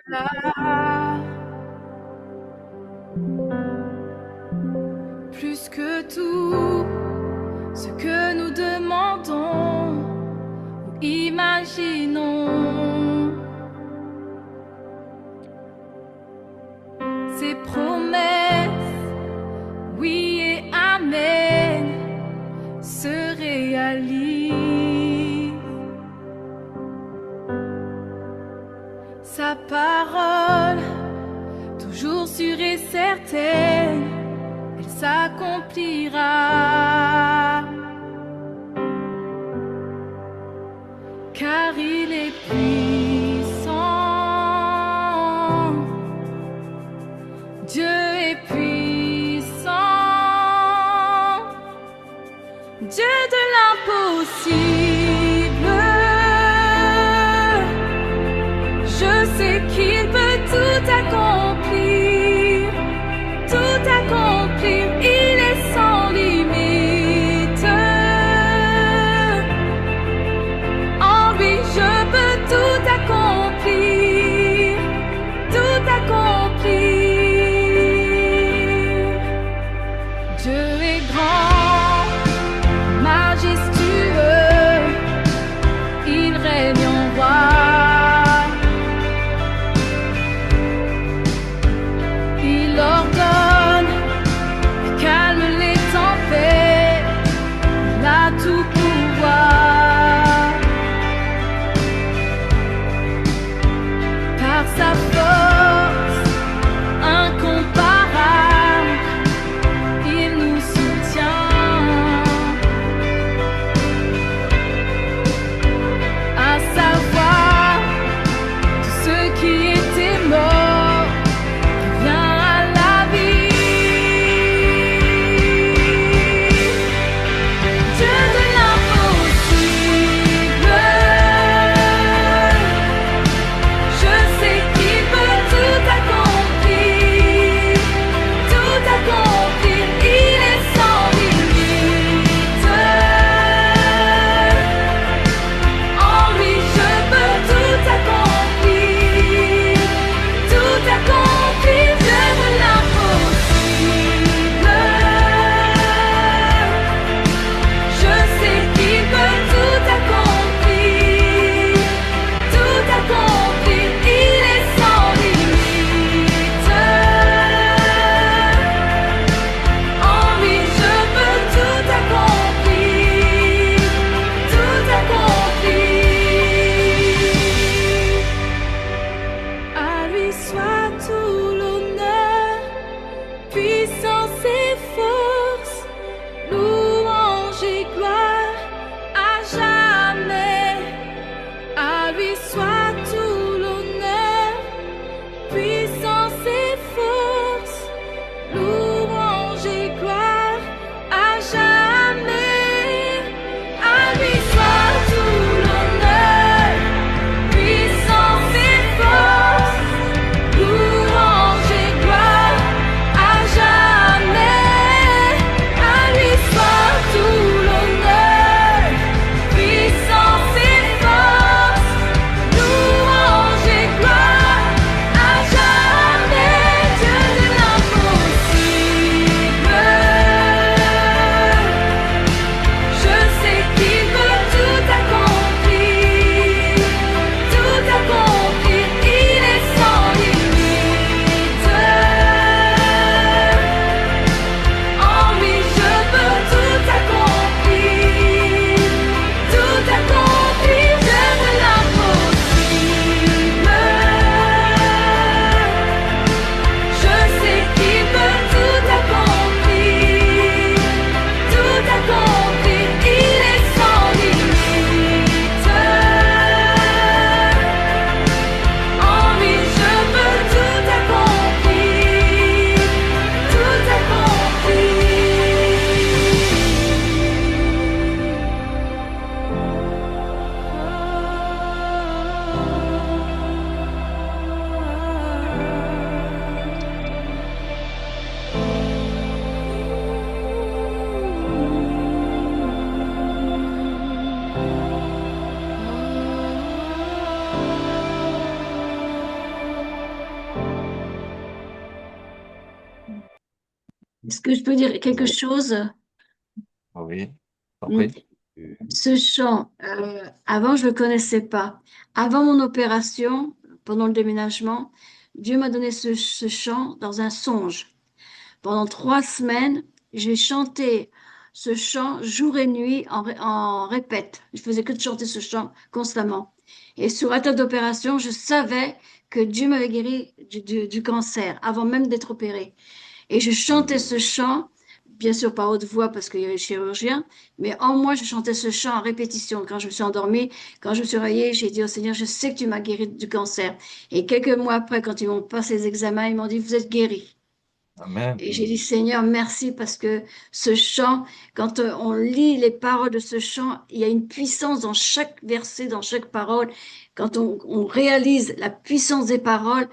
là. Plus que tout ce que nous demandons ou imaginons, ces promesses, oui et amen, se réalisent. Sa parole, toujours sûre et certaine, elle s'accomplira. Car il est puissant, Dieu est puissant, Dieu de l'impossible. Je sais qu'il peut tout accomplir, tout accomplir, il est sans limite. En lui je peux tout accomplir, tout accomplir. Dieu est grand, majestueux, il règne en roi. Il ordonne, calme les tempêtes, il a tout pouvoir. Par sa force incomparable, il nous soutient. À savoir, tous ceux qui étaient morts, vient à la vie. Dieu de l'impossible, je sais qu'il peut tout accomplir, tout accomplir, il est sans limite. En lui je peux tout accomplir, Est-ce que je peux dire quelque Oui, chose? oui, Hmm. compris. Ce chant, avant, je ne le connaissais pas. Avant mon opération, pendant le déménagement, Dieu m'a donné ce chant dans un songe. Pendant 3 semaines, j'ai chanté ce chant jour et nuit en répète. Je faisais que de chanter ce chant constamment. Et sur la table d'opération, je savais que Dieu m'avait guéri du cancer avant même d'être opérée. Et je chantais ce Mm. chant, bien sûr pas haute voix parce qu'il y avait le chirurgien, mais en moi, je chantais ce chant en répétition. Quand je me suis endormie, quand je me suis réveillée, j'ai dit au Seigneur, je sais que tu m'as guéri du cancer. Et quelques mois après, quand ils m'ont passé les examens, ils m'ont dit, vous êtes guéri. Amen. Et j'ai dit, Seigneur, merci parce que ce chant, quand on lit les paroles de ce chant, il y a une puissance dans chaque verset, dans chaque parole. Quand on réalise la puissance des paroles,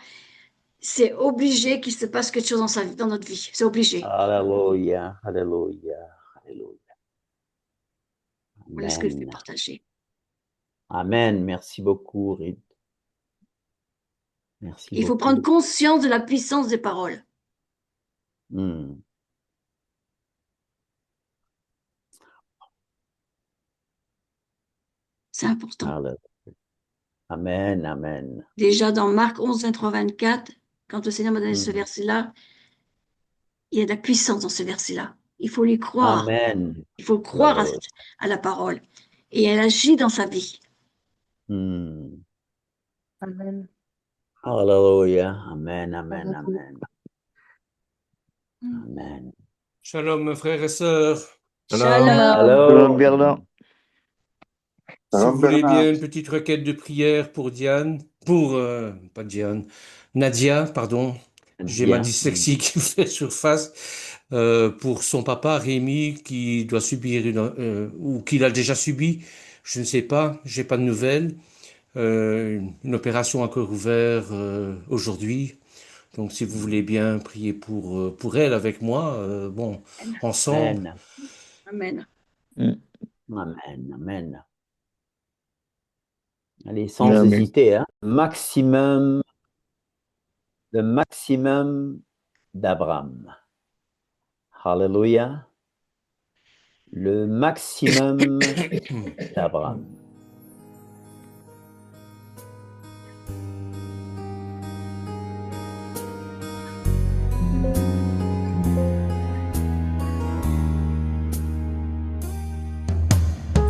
c'est obligé qu'il se passe quelque chose dans notre vie. C'est obligé. Alléluia, Alléluia, Alléluia. Voilà ce que je vais Amen. partager. Amen. Merci beaucoup, Reed. Merci Il faut prendre beaucoup. conscience de la puissance des paroles. Hmm. C'est important. Alléluia. Amen, amen. Déjà dans Marc 11, 23, 24, quand le Seigneur m'a donné ce Hmm. verset-là, il y a de la puissance dans ce verset-là. Il faut lui croire. Amen. Il faut croire Alléluia. à la parole. Et elle agit dans sa vie. Hmm. Amen. Alléluia. Amen, amen, Hallelujah. amen. Amen. Shalom, frères et sœurs. Shalom. Shalom. Shalom, Hello. Bernard. Si vous Shalom, voulez Bernard. bien une petite requête de prière pour Diane, pas Diane, Nadia, pardon. J'ai ma Bien. dyslexie qui fait surface. Pour son papa Rémi qui doit subir ou qu'il a déjà subi, je ne sais pas, j'ai pas de nouvelles. Une opération à cœur ouvert aujourd'hui. Donc si vous voulez bien prier pour elle avec moi, bon, ensemble. Amen. Amen. Hmm. Amen, amen. Allez, sans Amen. hésiter, hein. Le maximum d'Abraham. Alléluia. Le maximum d'Abraham.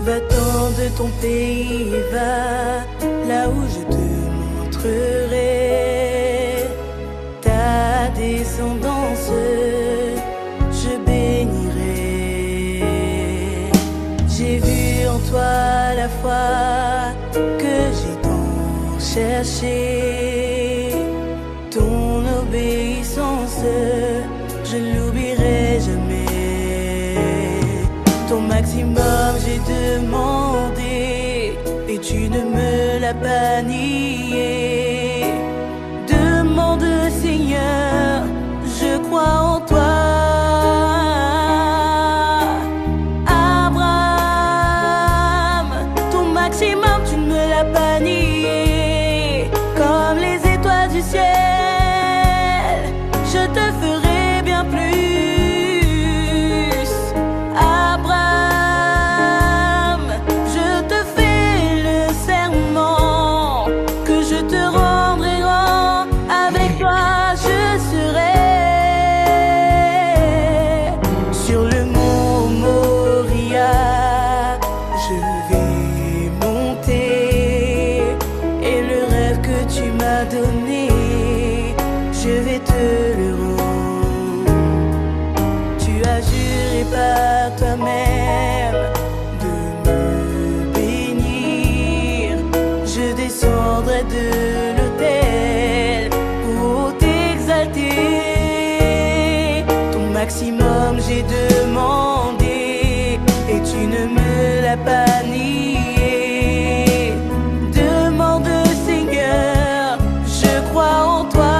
Va-t'en de ton pays, va là où je te montrerai ta descendance, je bénirai. J'ai vu en toi la foi que j'ai tant cherché, ton obéissance, je ne l'oublierai jamais. Ton maximum j'ai demandé et tu ne me l'as pas nié. Demande Seigneur, je crois en toi. Abraham, ton maximum tu ne me l'as pas nié. Comme les étoiles du ciel, je te ferai bien plus. Abraham, je te fais le serment que je te rendrai grand. Avec toi je serai sur le mont Moria. Je vais monter et le rêve que tu m'as donné, je vais te le rendre. Tu as juré par toi-même de me bénir. Je descendrai de l'autel pour t'exalter. Ton maximum j'ai demandé et tu ne me l'as pas nié. Demande Seigneur, je crois en toi.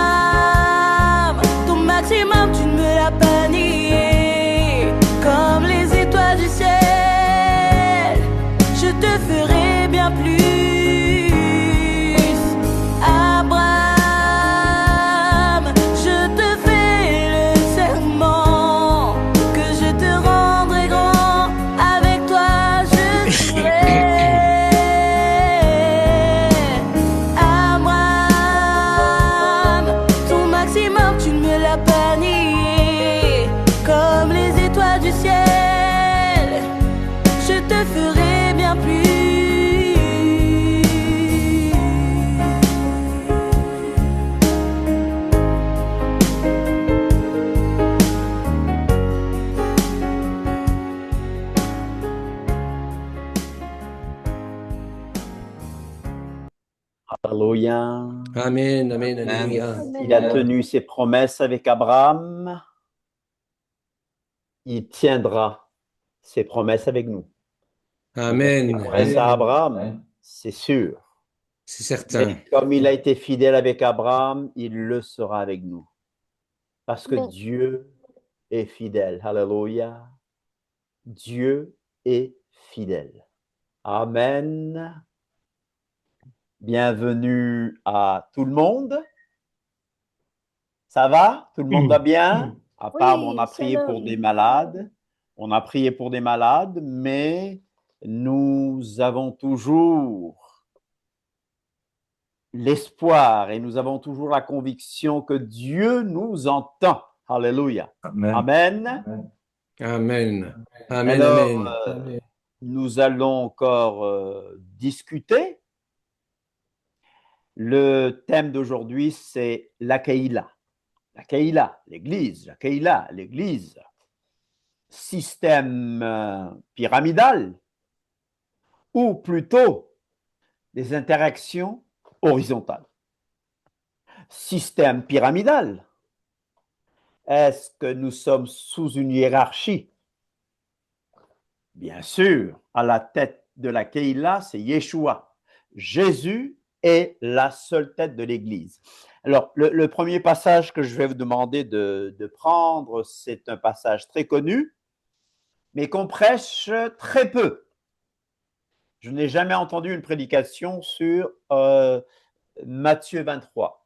Abraham, ton maximum tu ne me l'as pas nié. Comme les étoiles du ciel, je te ferai bien plus. Abraham, reviens plus. Alléluia. Amen, amen, Amen. alléluia. Il a tenu ses promesses avec Abraham. Il tiendra ses promesses avec nous. Amen, Promesse à Abraham, c'est sûr. c'est certain. Mais comme il a été fidèle avec Abraham, il le sera avec nous. Parce que Dieu est fidèle. Alléluia. Dieu est fidèle. Amen. Bienvenue à tout le monde. Ça va? Tout le monde va bien? À part, on a prié pour des malades. On a prié pour des malades, mais nous avons toujours l'espoir et nous avons toujours la conviction que Dieu nous entend. Alléluia. Amen. Amen. Amen, amen, Alors, amen. nous allons encore discuter. Le thème d'aujourd'hui, c'est la Keïla. La Keïla, l'Église. La Keïla, l'Église. Système pyramidal ou plutôt des interactions horizontales. Système pyramidal. Est-ce que nous sommes sous une hiérarchie? Bien sûr, à la tête de la Keïla, c'est Yeshua. Jésus est la seule tête de l'Église. Alors, le premier passage que je vais vous demander de prendre, c'est un passage très connu, mais qu'on prêche très peu. Je n'ai jamais entendu une prédication sur Matthieu 23.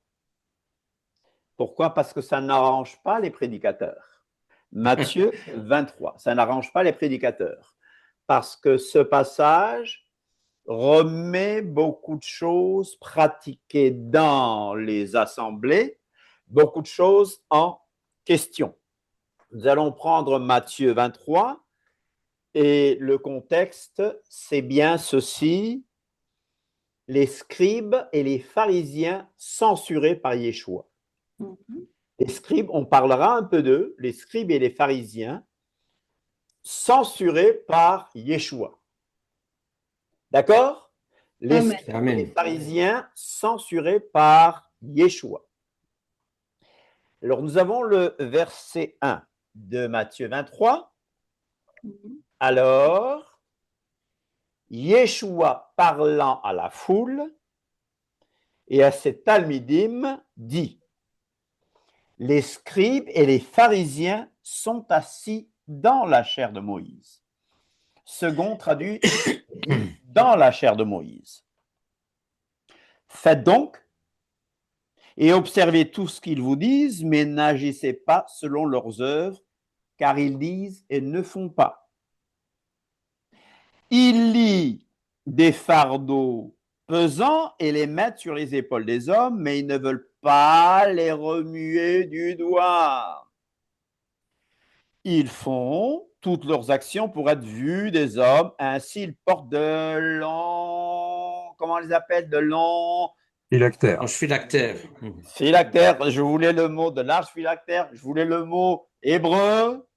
Pourquoi? Parce que ça n'arrange pas les prédicateurs. Matthieu 23, ça n'arrange pas les prédicateurs. Parce que ce passage remet beaucoup de choses pratiquées dans les assemblées, beaucoup de choses en question. Nous allons prendre Matthieu 23 et le contexte, c'est bien ceci: les scribes et les pharisiens censurés par Yeshua. Les scribes, on parlera un peu d'eux, les scribes et les pharisiens censurés par Yeshua. D'accord? Les scribes et les pharisiens censurés par Yeshua. Alors, nous avons le verset 1 de Matthieu 23. Alors, Yeshua parlant à la foule et à ses talmidim dit: les scribes et les pharisiens sont assis dans la chair de Moïse. Second traduit dans la chair de Moïse. Faites donc et observez tout ce qu'ils vous disent, mais n'agissez pas selon leurs œuvres, car ils disent et ne font pas. Ils lient des fardeaux pesants et les mettent sur les épaules des hommes, mais ils ne veulent pas les remuer du doigt. Ils font toutes leurs actions pour être vus des hommes, ainsi ils portent de longs, comment on les appelle, de longs Phylactère. Phylactère. phylactères. Je voulais le mot de large phylactère, je voulais le mot hébreu.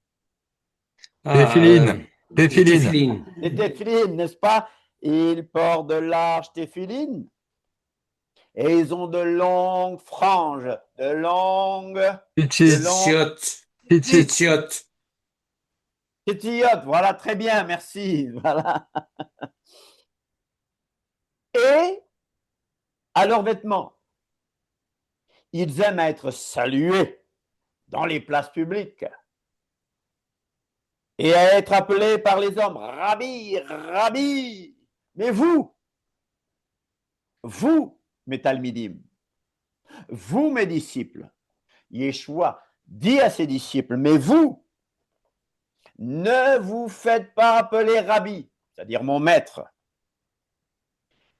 Téphiline. Téphiline. Les téphilines, n'est-ce pas? Ils portent de larges téphilines et ils ont de longues franges, de longues Titiotes. Titiotes. pétillotes. Voilà, très bien, merci. Voilà. Et à leurs vêtements, ils aiment être salués dans les places publiques et à être appelés par les hommes Rabbi, Rabbi. Mais vous, mes talmidim, vous, mes disciples, Yeshua dit à ses disciples, mais vous, ne vous faites pas appeler Rabbi, c'est-à-dire mon maître,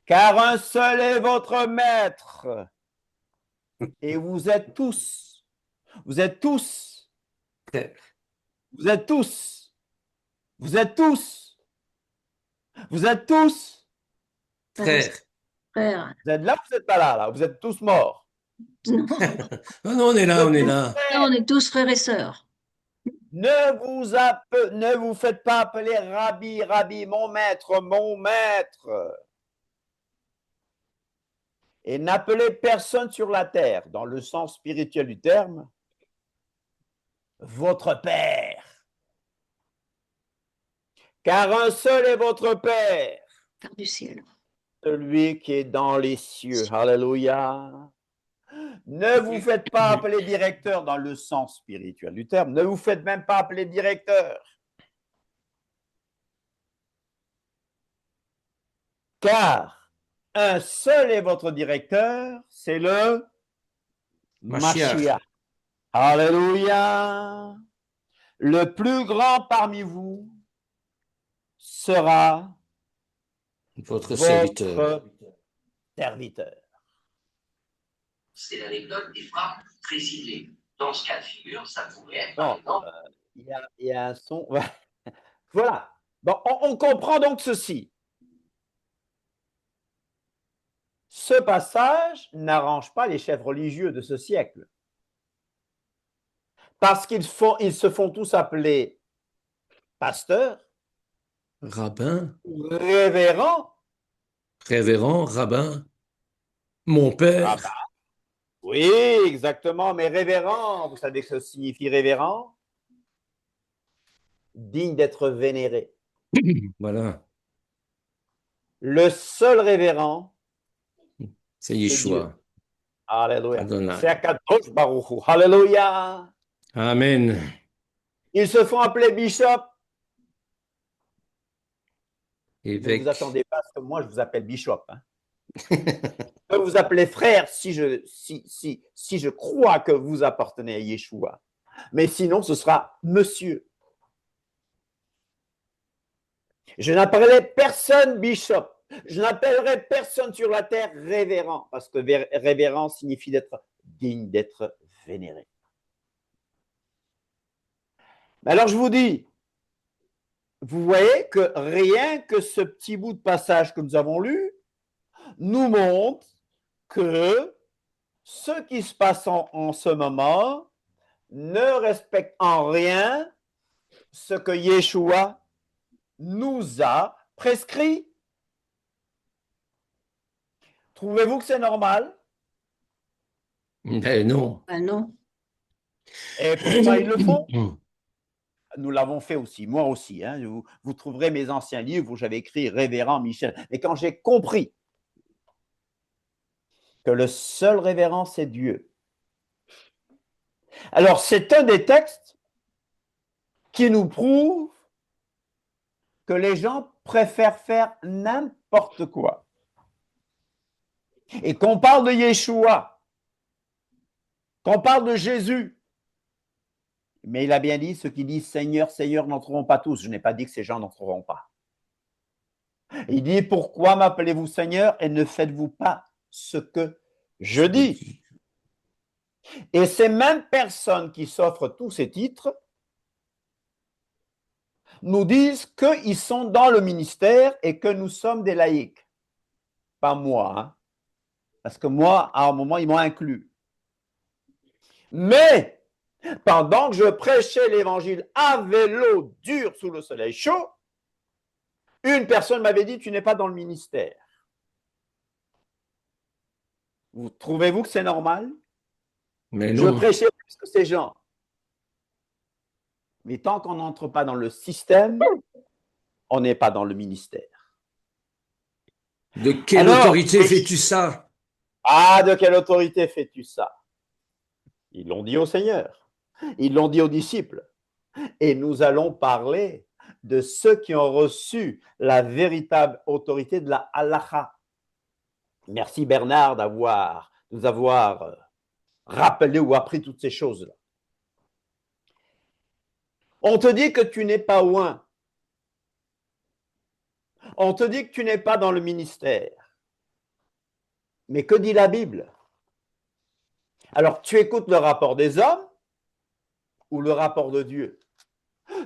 car un seul est votre maître. Et vous êtes tous Vous êtes tous, Frère. frère. vous êtes là, vous n'êtes pas là, là, vous êtes tous morts. Non, Non, non, on est Vous là, on êtes est tous là. frères. on est tous frères et sœurs. Ne vous faites pas appeler Rabbi, Rabbi, mon maître, mon maître. Et n'appelez personne sur la terre, dans le sens spirituel du terme, votre Père. Car un seul est votre Père, Père du ciel. celui qui est dans les cieux. Alléluia. Ne vous faites pas appeler directeur dans le sens spirituel du terme. Ne vous faites même pas appeler directeur. Car un seul est votre directeur, c'est le Mashiach. Mashiach. Alléluia. Le plus grand parmi vous sera Votre serviteur. votre serviteur. C'est l'anecdote des femmes très ciblées. Dans ce cas de figure, ça pourrait être, Non, par exemple, il y a un son. Voilà. Bon, on comprend donc ceci. Ce passage n'arrange pas les chefs religieux de ce siècle. Parce ils se font tous appeler pasteurs, Rabbin, révérends. révérend, rabbin, mon père. Ah bah, oui, exactement, mais révérend, vous savez ce que ça signifie révérend? Digne d'être vénéré. Voilà, Le seul révérend, c'est Yeshua. alléluia, Adonai. c'est Akadosh Baruch Hu. Alléluia. Amen. Ils se font appeler bishop. Ne Évêque. vous attendez pas à ce que moi je vous appelle bishop. Hein. Je peux vous appeler frère si je crois que vous appartenez à Yeshua. Mais sinon, ce sera monsieur. Je n'appellerai personne bishop. Je n'appellerai personne sur la terre révérend, parce que révérend signifie d'être digne, d'être vénéré. Alors je vous dis, vous voyez que rien que ce petit bout de passage que nous avons lu nous montre que ce qui se passe en ce moment ne respecte en rien ce que Yeshua nous a prescrit. Trouvez-vous que c'est normal? Ben non. Ben non. Et pourtant, ils le font. Nous l'avons fait aussi, moi aussi. Hein. Vous trouverez mes anciens livres où j'avais écrit Révérend Michel. Mais quand j'ai compris que le seul révérend, c'est Dieu. Alors, c'est un des textes qui nous prouve que les gens préfèrent faire n'importe quoi. Et qu'on parle de Yeshua, qu'on parle de Jésus. Mais il a bien dit, ceux qui disent Seigneur, Seigneur n'entreront pas tous. Je n'ai pas dit que ces gens n'entreront pas. Il dit, pourquoi m'appelez-vous Seigneur et ne faites-vous pas ce que je dis? Et ces mêmes personnes qui s'offrent tous ces titres nous disent qu'ils sont dans le ministère et que nous sommes des laïcs. Pas moi, hein? Parce que moi, à un moment, ils m'ont inclus. Mais, pendant que je prêchais l'évangile à vélo dur sous le soleil chaud, une personne m'avait dit, tu n'es pas dans le ministère. Vous trouvez-vous que c'est normal? Mais Je non. prêchais plus que ces gens. Mais tant qu'on n'entre pas dans le système, on n'est pas dans le ministère. De quelle autorité fais-tu ça? Ah, de quelle autorité fais-tu ça? Ils l'ont dit au Seigneur. Ils l'ont dit aux disciples. Et nous allons parler de ceux qui ont reçu la véritable autorité de la halakha. Merci Bernard de nous avoir rappelé ou appris toutes ces choses-là. On te dit que tu n'es pas loin. On te dit que tu n'es pas dans le ministère. Mais que dit la Bible? Alors, tu écoutes le rapport des hommes ou le rapport de Dieu?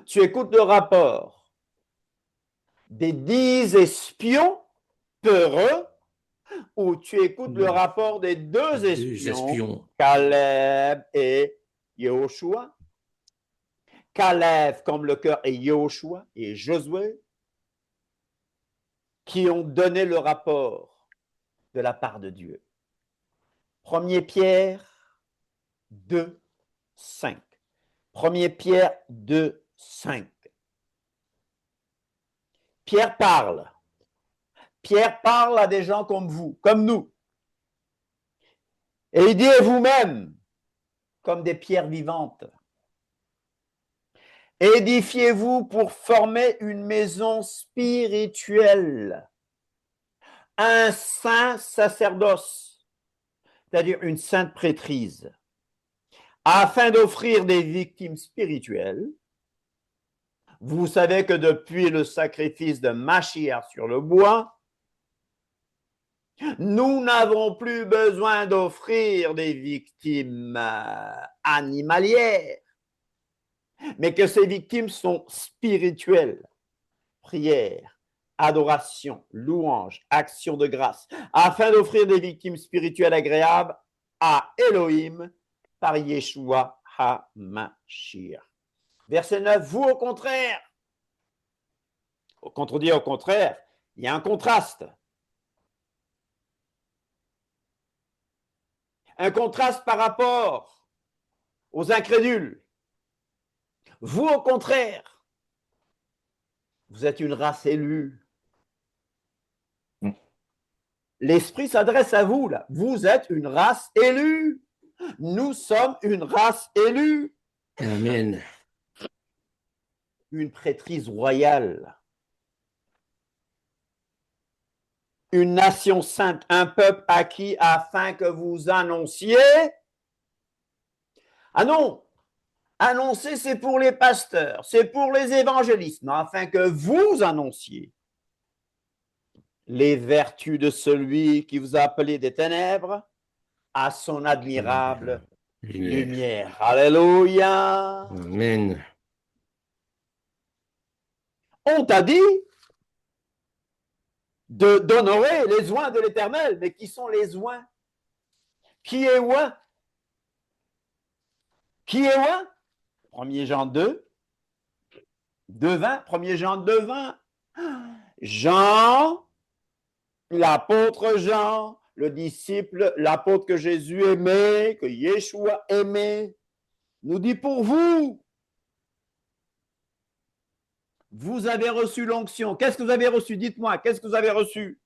Tu écoutes le rapport des 10 espions peureux où tu écoutes le rapport des deux espions, Caleb et Yehoshua. Caleb comme le cœur et Yehoshua et Josué qui ont donné le rapport de la part de Dieu. 1 Pierre 2, 5. 1 Pierre 2, 5. Pierre parle. Pierre parle à des gens comme vous, comme nous. Et il dit à vous-même, comme des pierres vivantes, édifiez-vous pour former une maison spirituelle, un saint sacerdoce, c'est-à-dire une sainte prêtrise, afin d'offrir des victimes spirituelles. Vous savez que depuis le sacrifice de Mashiach sur le bois, nous n'avons plus besoin d'offrir des victimes animalières, mais que ces victimes sont spirituelles. Prière, adoration, louange, action de grâce, afin d'offrir des victimes spirituelles agréables à Elohim par Yeshua HaMashiach. Verset 9, vous au contraire, contredire au contraire, il y a un contraste. Un contraste par rapport aux incrédules. Vous, au contraire, vous êtes une race élue. L'Esprit s'adresse à vous, là. Vous êtes une race élue. Nous sommes une race élue. Amen. Une prêtrise royale. Une nation sainte, un peuple acquis afin que vous annonciez. Ah non, annoncer c'est pour les pasteurs, c'est pour les évangélistes, non, afin que vous annonciez les vertus de celui qui vous a appelé des ténèbres à son admirable lumière. Alléluia. Amen. On t'a dit d'honorer les oints de l'Éternel. Mais qui sont les oints? Qui est oint? Qui est oint? 1 Jean 2, 2,20. 1 Jean 2,20. Jean, l'apôtre Jean, le disciple, l'apôtre que Jésus aimait, que Yeshua aimait, nous dit pour vous. Vous avez reçu l'onction. Qu'est-ce que vous avez reçu? Dites-moi, qu'est-ce que vous avez reçu?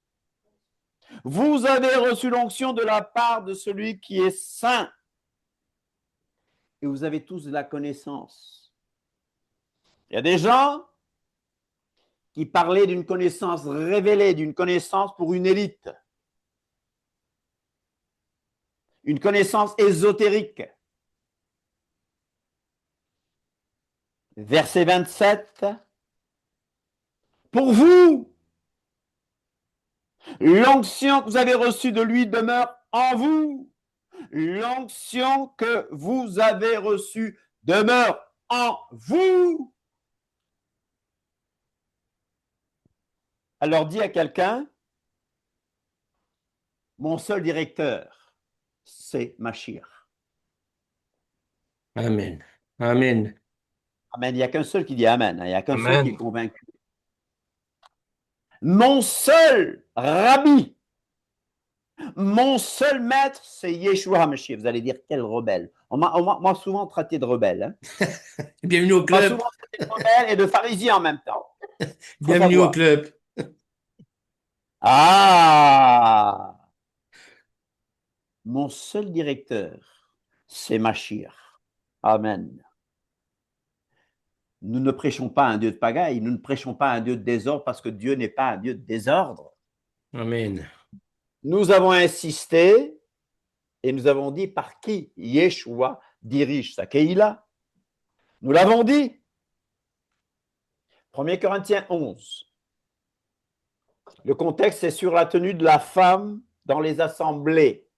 Vous avez reçu l'onction de la part de celui qui est saint. Et vous avez tous de la connaissance. Il y a des gens qui parlaient d'une connaissance révélée, d'une connaissance pour une élite. Une connaissance ésotérique. Verset 27. Pour vous, l'onction que vous avez reçue de lui demeure en vous. L'onction que vous avez reçue demeure en vous. Alors dis à quelqu'un, mon seul directeur, c'est Mashiach. Amen. Amen. Amen. Il n'y a qu'un seul qui dit Amen. Il n'y a qu'un seul Amen. qui est convaincu. Mon seul rabbi, mon seul maître, c'est Yeshua HaMashiach. Vous allez dire, quel rebelle. On m'a souvent traité de rebelle. Hein. Bienvenue au On m'a club. souvent traité de rebelle et de pharisien en même temps. Bienvenue au club. Ah! Mon seul directeur, c'est Mashiach. Amen. Nous ne prêchons pas un Dieu de pagaille, nous ne prêchons pas un Dieu de désordre parce que Dieu n'est pas un Dieu de désordre. Amen. Nous avons insisté et nous avons dit par qui Yeshua dirige sa Keïla. Nous l'avons dit. 1 Corinthiens 11. Le contexte est sur la tenue de la femme dans les assemblées.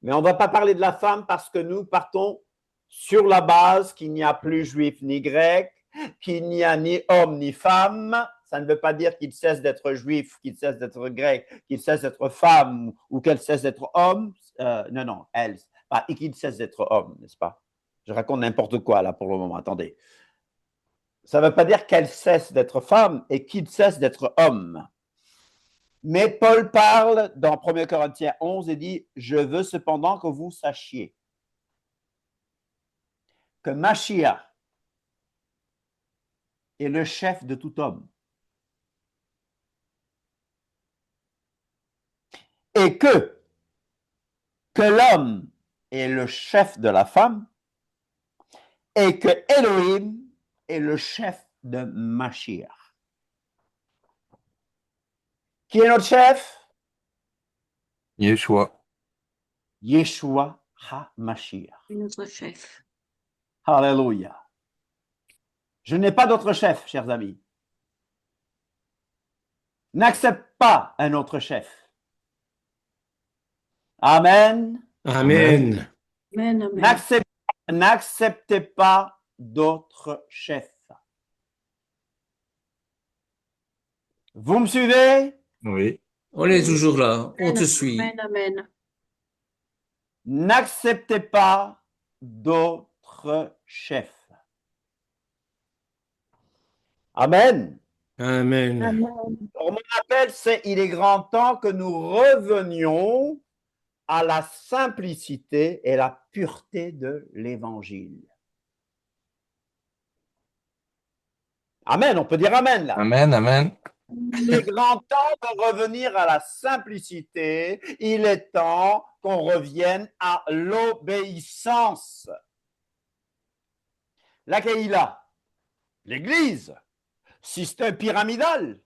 Mais on ne va pas parler de la femme parce que nous partons sur la base qu'il n'y a plus juif ni grec, qu'il n'y a ni homme ni femme. Ça ne veut pas dire qu'il cesse d'être juif, qu'il cesse d'être grec, qu'il cesse d'être femme ou qu'elle cesse d'être homme. Non, elle. Et qu'il cesse d'être homme, n'est-ce pas? Je raconte n'importe quoi là pour le moment, attendez. Ça ne veut pas dire qu'elle cesse d'être femme et qu'il cesse d'être homme. Mais Paul parle dans 1 Corinthiens 11 et dit « Je veux cependant que vous sachiez que Mashiach est le chef de tout homme et que l'homme est le chef de la femme et que Elohim est le chef de Mashiach. » Qui est notre chef? Yeshua. Yeshua HaMashiach. Notre chef. Alléluia. Je n'ai pas d'autre chef, chers amis. N'accepte pas un autre chef. Amen. Amen. Amen, amen. N'acceptez pas d'autre chef. Vous me suivez? Oui. On est toujours là. On te suit. Amen, amen. N'acceptez pas d'autre chef. Amen. Amen. Amen. Alors, mon appel, c'est il est grand temps que nous revenions à la simplicité et la pureté de l'Évangile. Amen, on peut dire Amen là. Amen, amen. Il est grand temps de revenir à la simplicité. Il est temps qu'on revienne à l'obéissance. La Keïla, l'Église, système pyramidal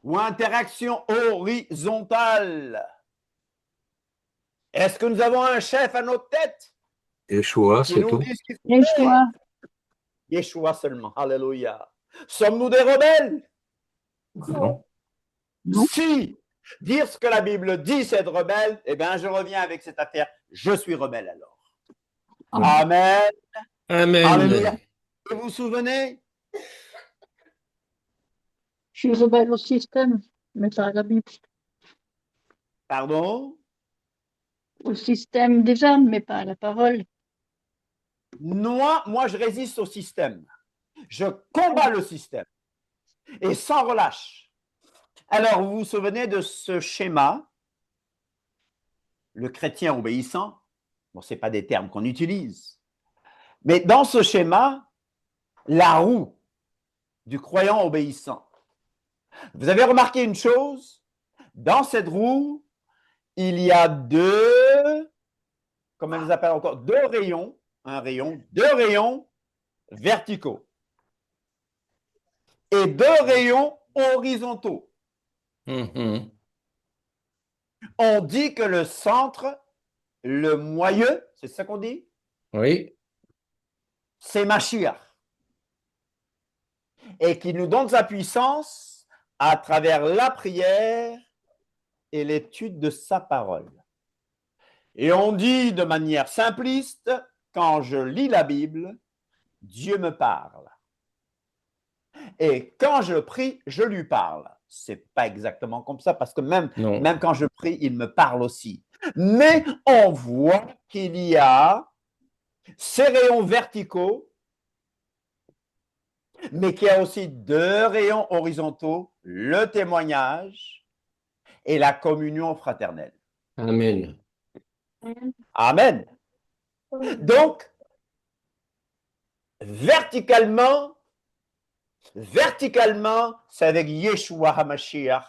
ou interaction horizontale. Est-ce que nous avons un chef à notre tête Yeshua, qui c'est nous tout. dit ce qu'il faut Yeshua. faire? Yeshua seulement. Alléluia. Sommes-nous des rebelles? Non. Si dire ce que la Bible dit, c'est être rebelle, eh bien, je reviens avec cette affaire. Je suis rebelle alors. Amen. Amen. Alléluia. Vous vous souvenez? Je suis rebelle au système, mais pas à la Bible. Pardon? Au système déjà, mais pas à la parole. Moi, je résiste au système. Je combats le système. Et sans relâche. Alors, vous vous souvenez de ce schéma? Le chrétien obéissant. Bon, ce n'est pas des termes qu'on utilise. Mais dans ce schéma, la roue du croyant obéissant. Vous avez remarqué une chose? Dans cette roue, il y a comment on les appelle encore? Deux rayons verticaux et deux rayons horizontaux. Mhm. On dit que le centre, le moyeu, c'est ça qu'on dit? Oui. C'est Mashiach. Et qui nous donne sa puissance à travers la prière et l'étude de sa parole. Et on dit de manière simpliste, quand je lis la Bible, Dieu me parle. Et quand je prie, je lui parle. C'est pas exactement comme ça, parce que même quand je prie, il me parle aussi. Mais on voit qu'il y a ces rayons verticaux, mais qu'il y a aussi deux rayons horizontaux, le témoignage et la communion fraternelle. Amen. Amen. Donc, verticalement, c'est avec Yeshua HaMashiach,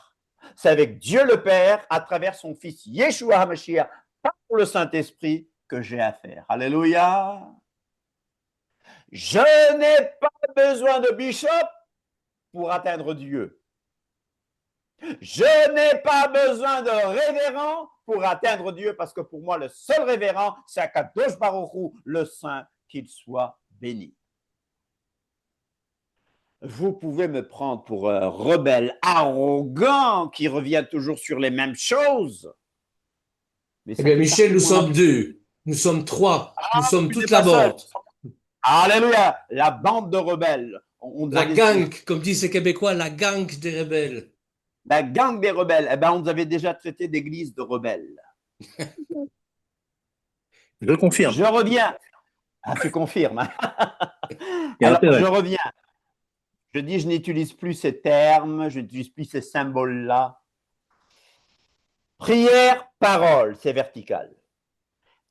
c'est avec Dieu le Père, à travers son Fils Yeshua HaMashiach, par le Saint-Esprit, que j'ai affaire. Alléluia. Je n'ai pas besoin de bishop pour atteindre Dieu. Je n'ai pas besoin de révérend pour atteindre Dieu, parce que pour moi, le seul révérend, c'est Akadosh Baruch Hu, le Saint, qu'il soit béni. Vous pouvez me prendre pour un rebelle arrogant qui revient toujours sur les mêmes choses. Mais Eh bien, Michel, nous sommes deux. Nous sommes trois. Nous sommes toute la bande. Alléluia. La bande de rebelles. On nous La avait- gang, comme disent les Québécois, la gang des rebelles. La gang des rebelles. Eh ben, on nous avait déjà traité d'église de rebelles. Je confirme. Je reviens. Ah, tu confirmes. Hein. Il y a Alors, intérêt. je reviens. Je dis, je n'utilise plus ces termes, je n'utilise plus ces symboles-là. Prière, parole, c'est vertical.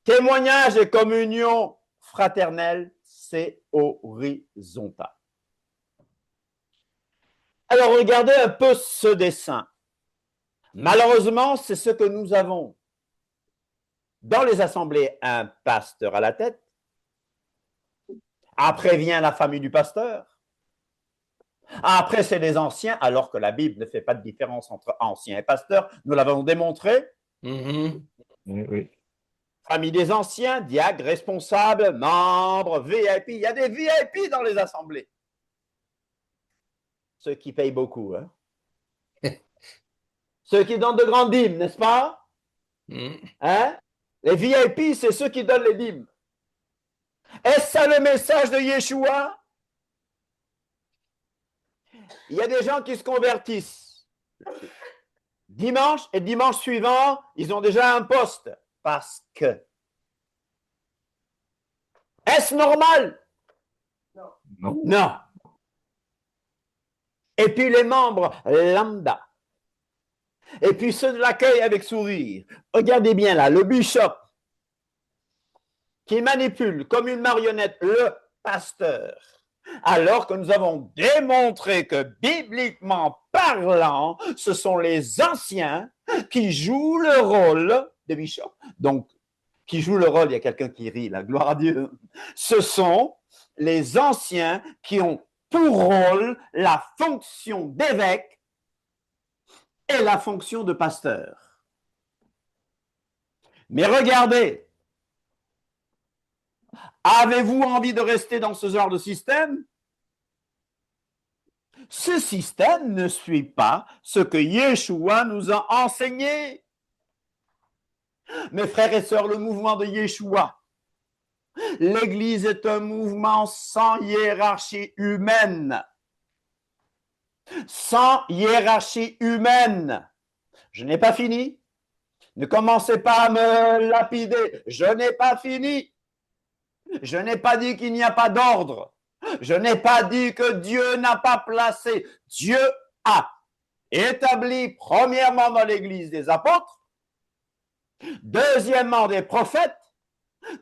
Témoignage et communion fraternelle, c'est horizontal. Alors, regardez un peu ce dessin. Malheureusement, c'est ce que nous avons. Dans les assemblées, un pasteur à la tête. Après vient la famille du pasteur. Après, c'est les anciens, alors que la Bible ne fait pas de différence entre anciens et pasteurs. Nous l'avons démontré. Mhm. Oui, oui. Famille des anciens, diacres, responsables, membres, VIP. Il y a des VIP dans les assemblées. Ceux qui payent beaucoup. Hein? Ceux qui donnent de grandes dîmes, n'est-ce pas? Mhm. Hein? Les VIP, c'est ceux qui donnent les dîmes. Est-ce ça le message de Yeshua? Il y a des gens qui se convertissent. Dimanche et dimanche suivant, ils ont déjà un poste. Parce que. Est-ce normal? Non. Non. Et puis les membres lambda. Et puis ceux de l'accueil avec sourire. Regardez bien là, le bishop qui manipule comme une marionnette le pasteur. Alors que nous avons démontré que bibliquement parlant, ce sont les anciens qui jouent le rôle de bishop. Donc, qui jouent le rôle, il y a quelqu'un qui rit, la gloire à Dieu. Ce sont les anciens qui ont pour rôle la fonction d'évêque et la fonction de pasteur. Mais regardez, avez-vous envie de rester dans ce genre de système? Ce système ne suit pas ce que Yeshua nous a enseigné. Mes frères et sœurs, le mouvement de Yeshua, l'Église est un mouvement sans hiérarchie humaine. Sans hiérarchie humaine. Je n'ai pas fini. Ne commencez pas à me lapider. Je n'ai pas fini. Je n'ai pas dit qu'il n'y a pas d'ordre. Je n'ai pas dit que Dieu n'a pas placé. Dieu a établi premièrement dans l'Église des apôtres, deuxièmement des prophètes,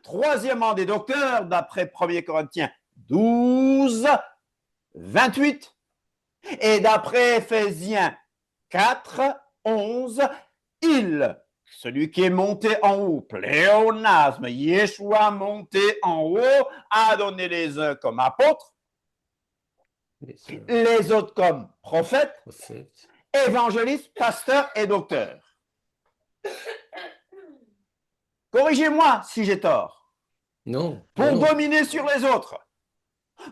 troisièmement des docteurs, d'après 1 Corinthiens 12, 28, et d'après Éphésiens 4, 11, celui qui est monté en haut, pléonasme, Yeshua monté en haut, a donné les uns comme apôtres, les autres comme prophètes, Prophète. évangélistes, pasteurs et docteurs. Corrigez-moi si j'ai tort. Non. Pour non. dominer sur les autres,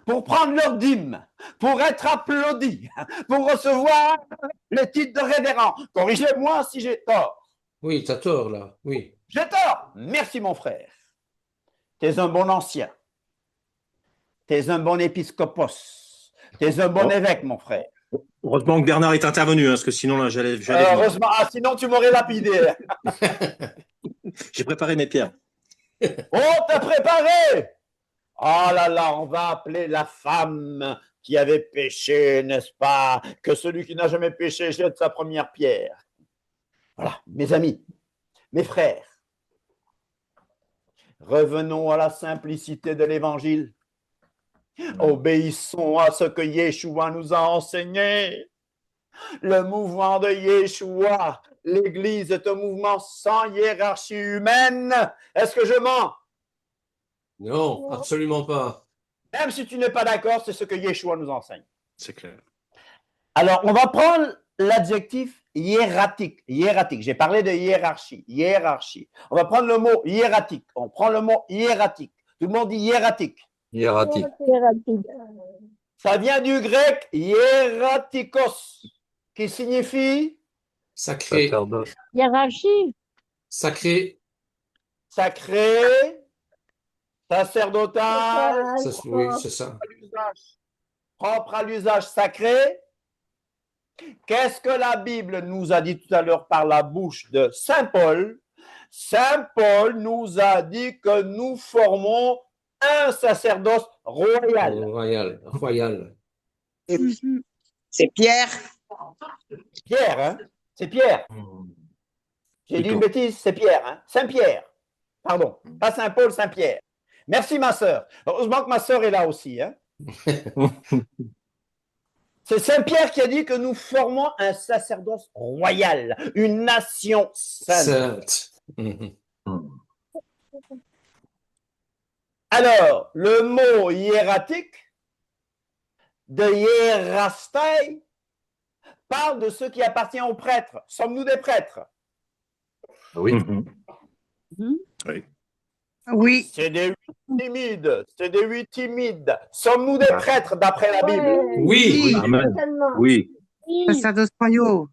pour prendre leur dîme, pour être applaudi, pour recevoir le titre de révérend. Corrigez-moi si j'ai tort. Oui, t'as tort là. Oui. J'ai tort. Merci mon frère. T'es un bon ancien. T'es un bon épiscopos. T'es un bon Oh. évêque, mon frère. Heureusement que Bernard est intervenu, hein, parce que sinon, là, j'allais Heureusement, sinon tu m'aurais lapidé. J'ai préparé mes pierres. On t'a préparé. Oh là là, on va appeler la femme qui avait péché, n'est-ce pas? Que celui qui n'a jamais péché jette sa première pierre. Voilà, mes amis, mes frères. Revenons à la simplicité de l'évangile. Obéissons à ce que Yeshua nous a enseigné. Le mouvement de Yeshua, l'Église est un mouvement sans hiérarchie humaine. Est-ce que je mens? Non, absolument pas. Même si tu n'es pas d'accord, c'est ce que Yeshua nous enseigne. C'est clair. Alors, on va prendre l'adjectif hiératique. Hiératique. J'ai parlé de hiérarchie. Hiérarchie. On va prendre le mot hiératique. On prend le mot hiératique. Tout le monde dit hiératique. Hiératique. Ça vient du grec hiératikos, qui signifie Sacré. Sacerdoce. Hiérarchie. Sacré. sacré, sacerdotal, Oui, c'est ça. propre à l'usage sacré. Qu'est-ce que la Bible nous a dit tout à l'heure par la bouche de Saint Paul? Saint Paul nous a dit que nous formons un sacerdoce royal. Royal. C'est Pierre. Pierre, hein? C'est Pierre. J'ai dit une bêtise, c'est Pierre, hein? Saint-Pierre. Pardon, pas Saint-Paul, Saint-Pierre. Merci, ma sœur. Heureusement que ma sœur est là aussi, hein? C'est Saint-Pierre qui a dit que nous formons un sacerdoce royal, une nation sainte. Alors, le mot hiératique de hiérastai parle de ce qui appartient aux prêtres. Sommes-nous des prêtres? Oui. Oui. C'est des huit timides. Sommes-nous des prêtres d'après la Bible? Oui. Amen. Oui. Sacerdoce royaux.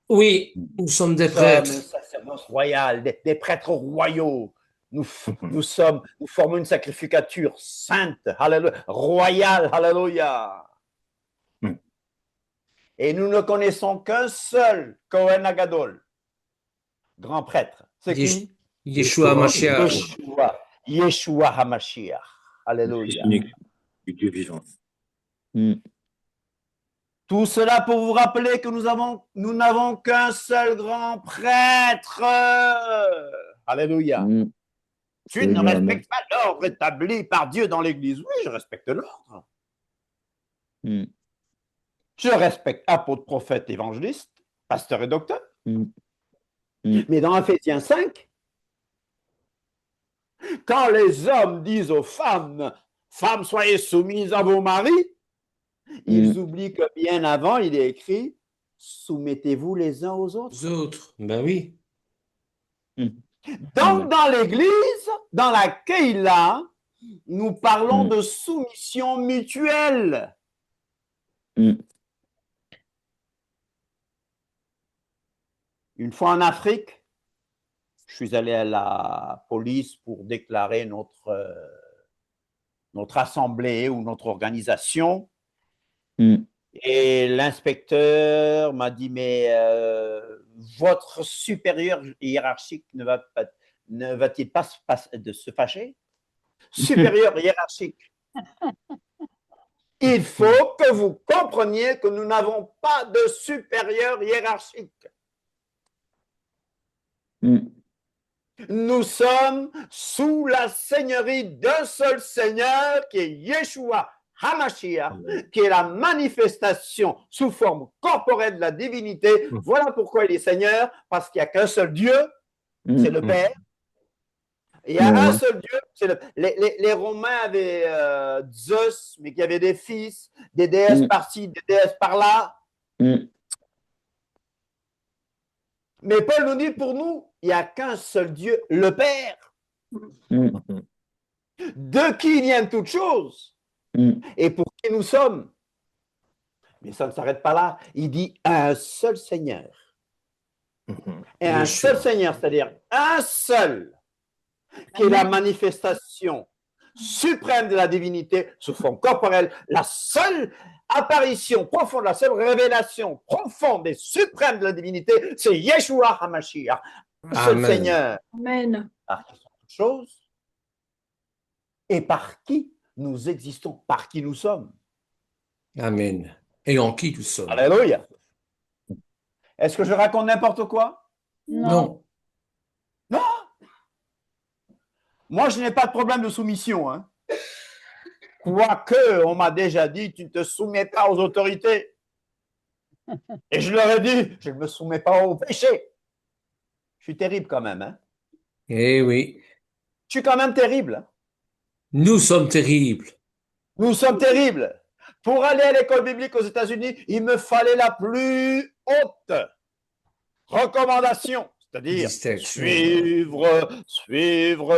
Oui, nous sommes des prêtres. Nous sommes un sacerdoce royal, des prêtres royaux. Nous formons une sacrificature sainte, alléluia, royale, alléluia. Et nous ne connaissons qu'un seul Kohen Agadol, grand prêtre. C'est qui? Yeshua HaMashiach. Yeshua HaMashiach. Alléluia. Unique du Dieu vivant. Tout cela pour vous rappeler que nous n'avons qu'un seul grand prêtre. Alléluia. Tu ne respectes pas l'ordre établi par Dieu dans l'Église. Oui, je respecte l'ordre. Je respecte apôtre, prophète, évangéliste, pasteur et docteur. Mais dans Ephésiens 5, quand les hommes disent aux femmes, femmes, soyez soumises à vos maris, ils oublient que bien avant, il est écrit, soumettez-vous les uns aux autres. Les autres, ben oui. Donc, dans l'Église, dans la Keïla, nous parlons de soumission mutuelle. Une fois en Afrique, je suis allé à la police pour déclarer notre assemblée ou notre organisation. Et l'inspecteur m'a dit, mais votre supérieur hiérarchique ne va-t-il pas se fâcher? Supérieur hiérarchique. Il faut que vous compreniez que nous n'avons pas de supérieur hiérarchique. Nous sommes sous la seigneurie d'un seul Seigneur qui est Yeshua HaMashiach, qui est la manifestation sous forme corporelle de la divinité. Voilà pourquoi il est Seigneur, parce qu'il n'y a qu'un seul Dieu, c'est le Père. Il y a un seul Dieu. Les Romains avaient Zeus, mais qui avait des fils, des déesses par-ci, des déesses par-là. Mais Paul nous dit, pour nous, il n'y a qu'un seul Dieu, le Père, de qui viennent toutes choses et pour qui nous sommes. Mais ça ne s'arrête pas là. Il dit un seul Seigneur. Et un seul Seigneur, c'est-à-dire un seul, qui est la manifestation suprême de la divinité sous forme corporelle, la seule apparition profonde, la seule révélation profonde et suprême de la divinité, c'est Yeshua HaMashiach, le seul Seigneur. Amen. Par qui sont toutes choses et par qui nous existons, par qui nous sommes. Amen. Et en qui nous sommes. Alléluia. Est-ce que je raconte n'importe quoi? Non. Non. Moi, je n'ai pas de problème de soumission. Hein. Quoique, on m'a déjà dit, tu ne te soumets pas aux autorités. Et je leur ai dit, je ne me soumets pas au péché. Je suis terrible quand même. Hein. Eh oui. Je suis quand même terrible. Hein. Nous sommes terribles. Nous sommes terribles. Pour aller à l'école biblique aux États-Unis, il me fallait la plus haute recommandation, c'est-à-dire suivre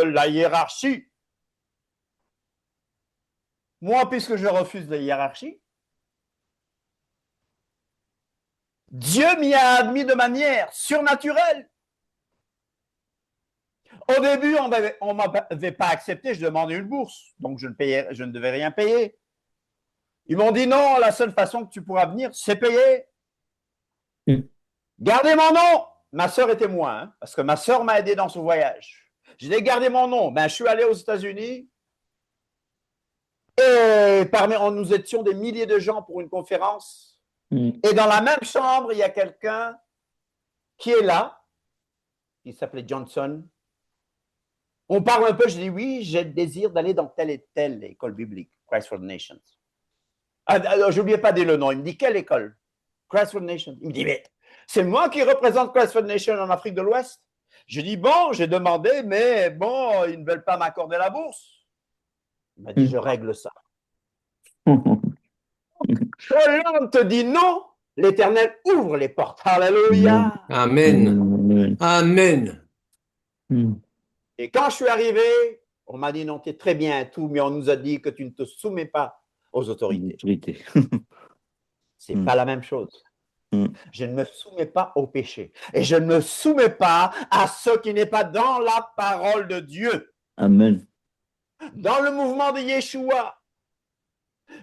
la hiérarchie. Moi, puisque je refuse la hiérarchie, Dieu m'y a admis de manière surnaturelle. Au début, on ne m'avait pas accepté, je demandais une bourse, donc je ne devais rien payer. Ils m'ont dit non, la seule façon que tu pourras venir, c'est payer. Gardez mon nom. Ma sœur et moi, hein, parce que ma sœur m'a aidé dans ce voyage. Je l'ai gardé mon nom. Ben, je suis allé aux États-Unis et nous étions des milliers de gens pour une conférence. Et dans la même chambre, il y a quelqu'un qui est là. Il s'appelait Johnson. On parle un peu, je dis oui, j'ai le désir d'aller dans telle et telle école biblique, Christ for the Nations. Je n'oubliais pas de dire le nom. Il me dit, quelle école? Christ for the Nations. Il me dit, mais c'est moi qui représente Christ for the Nations en Afrique de l'Ouest. Je dis, bon, j'ai demandé, mais bon, ils ne veulent pas m'accorder la bourse. Il m'a dit, je règle ça. Hollande te dit non, l'Éternel ouvre les portes. Alléluia. Amen. Amen. Et quand je suis arrivé, on m'a dit non, tu es très bien et tout, mais on nous a dit que tu ne te soumets pas aux autorités. C'est pas la même chose. Je ne me soumets pas au péché. Et je ne me soumets pas à ce qui n'est pas dans la parole de Dieu. Amen. Dans le mouvement de Yeshua,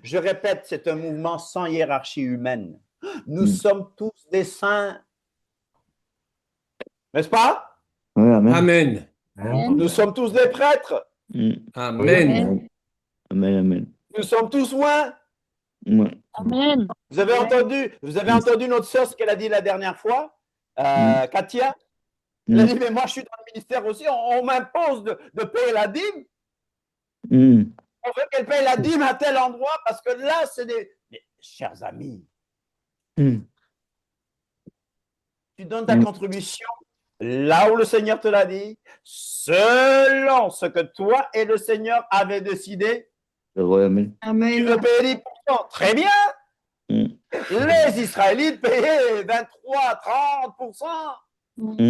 je répète, c'est un mouvement sans hiérarchie humaine. Nous sommes tous des saints. N'est-ce pas? Oui, amen. Amen. Nous sommes tous des prêtres. Amen. Amen, amen. Nous sommes tous loin. Amen. Vous avez entendu notre sœur ce qu'elle a dit la dernière fois, Katia. Elle a dit, mais moi je suis dans le ministère aussi, on m'impose de payer la dîme. On veut qu'elle paye la dîme à tel endroit parce que là, c'est des... Mais, chers amis, tu donnes ta contribution là où le Seigneur te l'a dit, selon ce que toi et le Seigneur avez décidé. Amen. Tu veux payer 10%, très bien. Les Israélites payaient 23-30%.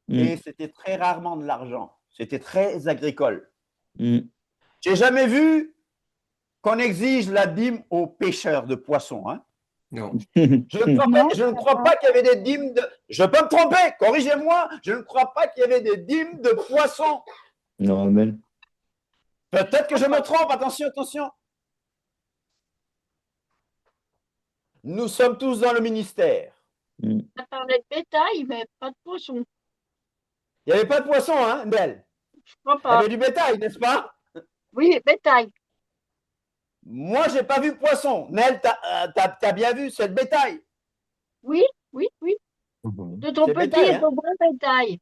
Et c'était très rarement de l'argent. C'était très agricole. J'ai jamais vu qu'on exige la dîme aux pêcheurs de poissons. Hein? Non. Je ne crois pas qu'il y avait des dîmes de... Je peux me tromper, corrigez-moi. Je ne crois pas qu'il y avait des dîmes de poissons. Non, amen. Peut-être que je me trompe. Attention, attention. Nous sommes tous dans le ministère. On parlait de bétail, mais pas de poisson. Il n'y avait pas de poisson, hein, Belle? Je crois Il y pas. avait du bétail, n'est-ce pas? Oui, bétail. Moi, je n'ai pas vu poisson. Nel, tu as bien vu, c'est le bétail. Oui, oui, oui. De ton C'est petit bétail, et hein? ton grand bétail.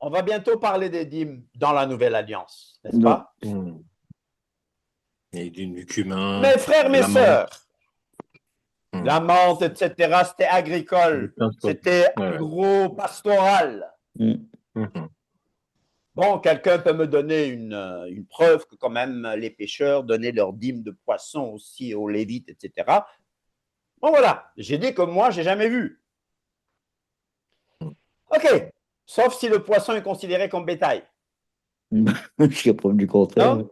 On va bientôt parler des dîmes dans la Nouvelle Alliance, n'est-ce pas? Et du cumin. Mes frères, mes la menthe. sœurs, la menthe, etc., c'était agricole, c'était Ouais. agro-pastoral. Bon, quelqu'un peut me donner une preuve que quand même les pêcheurs donnaient leur dîme de poisson aussi aux Lévites, etc. Bon, voilà, j'ai dit que moi, je n'ai jamais vu. OK, sauf si le poisson est considéré comme bétail. Jusqu'à preuve du contraire. Non?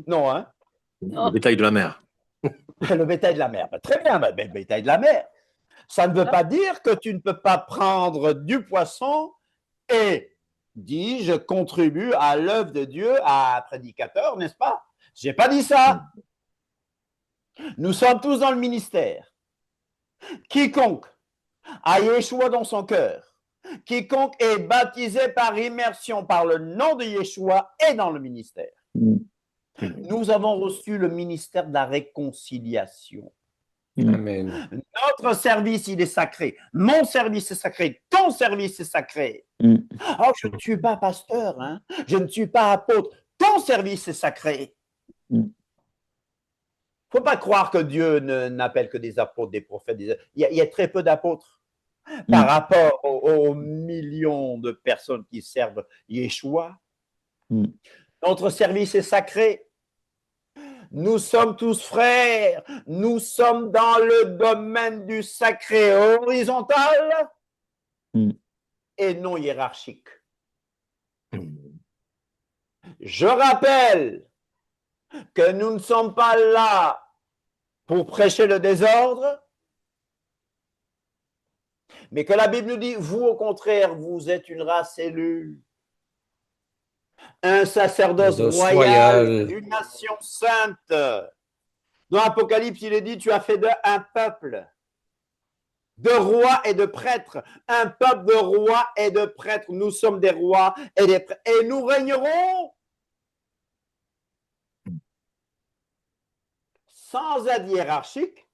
Non, hein? Le bétail de la mer. Le bétail de la mer. Ben, très bien, le bétail de la mer. Ça ne veut pas dire que tu ne peux pas prendre du poisson et dire je contribue à l'œuvre de Dieu, à un prédicateur, n'est-ce pas? Je n'ai pas dit ça. Nous sommes tous dans le ministère. Quiconque a Yeshua dans son cœur, quiconque est baptisé par immersion par le nom de Yeshua est dans le ministère. Nous avons reçu le ministère de la réconciliation. Amen. Notre service, il est sacré. Mon service est sacré. Ton service est sacré. Oh, je ne suis pas pasteur, hein? Je ne suis pas apôtre. Ton service est sacré. Il ne faut pas croire que Dieu n'appelle que des apôtres, des prophètes. Il y a très peu d'apôtres par rapport aux millions de personnes qui servent Yeshua. Notre service est sacré. Nous sommes tous frères. Nous sommes dans le domaine du sacré horizontal et non hiérarchique. Je rappelle que nous ne sommes pas là pour prêcher le désordre, mais que la Bible nous dit, vous au contraire, vous êtes une race élue. un sacerdoce Sacerdoce royal, royal. une nation sainte. Dans l'Apocalypse, il est dit, tu as fait d'eux un peuple de rois et de prêtres, un peuple de rois et de prêtres. Nous sommes des rois et des prêtres, et nous régnerons sans être hiérarchique.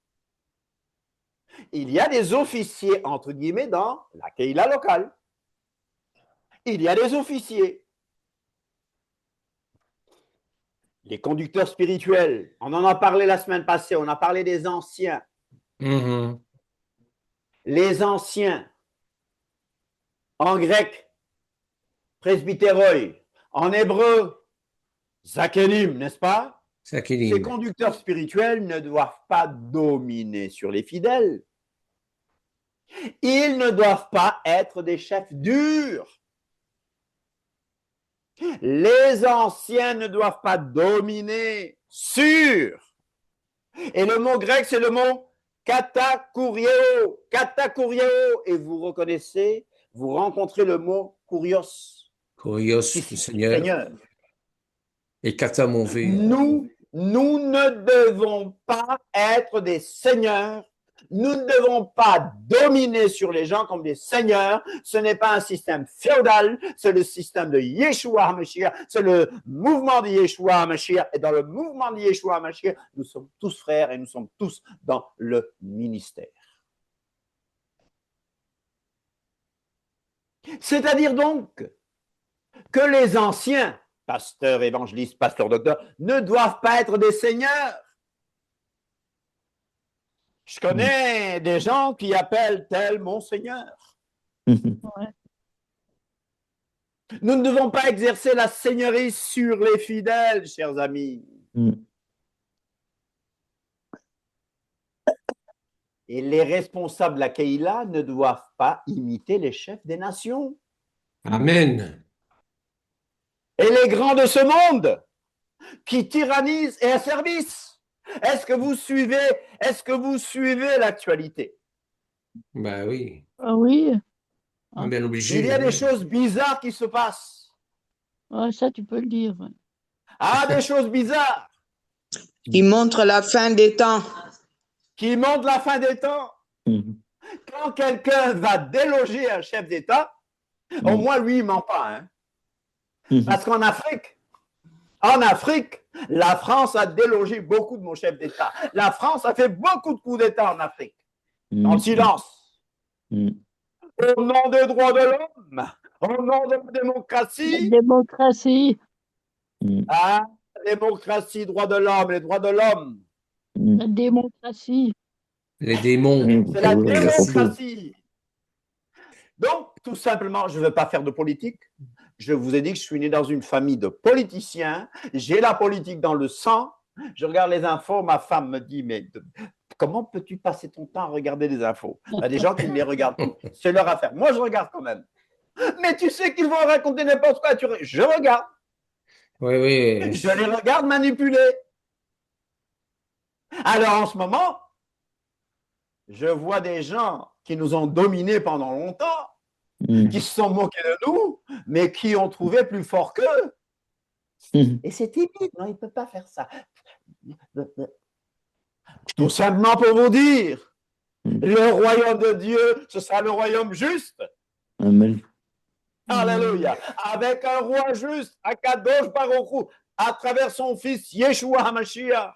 Il y a des officiers, entre guillemets, dans la Keïla locale. Il y a des officiers. Les conducteurs spirituels, on en a parlé la semaine passée, on a parlé des anciens. Mhm. Les anciens, en grec, presbytéroi, en hébreu, zakenim, n'est-ce pas? Ces Sakilim. conducteurs spirituels ne doivent pas dominer sur les fidèles. Ils ne doivent pas être des chefs durs. Les anciens ne doivent pas dominer sur. Et le mot grec, c'est le mot katakurieo. Katakurieo. Et vous reconnaissez, vous rencontrez le mot kurios, Kurios, qui le signifie Seigneur. Seigneur. Et Katamové. Nous ne devons pas être des seigneurs. Nous ne devons pas dominer sur les gens comme des seigneurs. Ce n'est pas un système féodal, c'est le système de Yeshua HaMashiach, c'est le mouvement de Yeshua HaMashiach. Et dans le mouvement de Yeshua HaMashiach, nous sommes tous frères et nous sommes tous dans le ministère. C'est-à-dire donc que les anciens, pasteurs, évangélistes, pasteurs, docteurs, ne doivent pas être des seigneurs. Je connais des gens qui appellent tel mon Seigneur. Ouais. Nous ne devons pas exercer la seigneurie sur les fidèles, chers amis. Et les responsables de la Keïla ne doivent pas imiter les chefs des nations. Amen. Et les grands de ce monde qui tyrannisent et asservissent. Est-ce que vous suivez l'actualité? Ben oui. Ah oui, On est bien obligé. Il y a des choses bizarres qui se passent. ouais, ça tu peux le dire. Ouais. Ah, des choses bizarres Il montre la fin des temps. qui montrent la fin des temps. Quand quelqu'un va déloger un chef d'État, au moins lui, il ne ment pas. Hein? Parce qu'en Afrique, la France a délogé beaucoup de nos chefs d'État. La France a fait beaucoup de coups d'État en Afrique, dans le silence. Au nom des droits de l'homme, au nom de la démocratie. La démocratie. Ah, la démocratie, droits de l'homme, les droits de l'homme. La démocratie. Les démons. C'est la démocratie. Donc, tout simplement, je ne veux pas faire de politique. Je vous ai dit que je suis né dans une famille de politiciens. J'ai la politique dans le sang. Je regarde les infos. Ma femme me dit, mais comment peux-tu passer ton temps à regarder les infos? Il y a des gens qui ne les regardent pas. C'est leur affaire. Moi, je regarde quand même. Mais tu sais qu'ils vont raconter n'importe quoi. Je regarde. Oui, oui. Je les regarde manipuler. Alors, en ce moment, je vois des gens qui nous ont dominés pendant longtemps, qui se sont moqués de nous, mais qui ont trouvé plus fort qu'eux. Et c'est timide, non, il ne peut pas faire ça. Tout simplement pour vous dire, le royaume de Dieu, ce sera le royaume juste. Amen. Alléluia. Avec un roi juste, Akadosh Baruch Hu, à travers son fils Yeshua HaMashiach.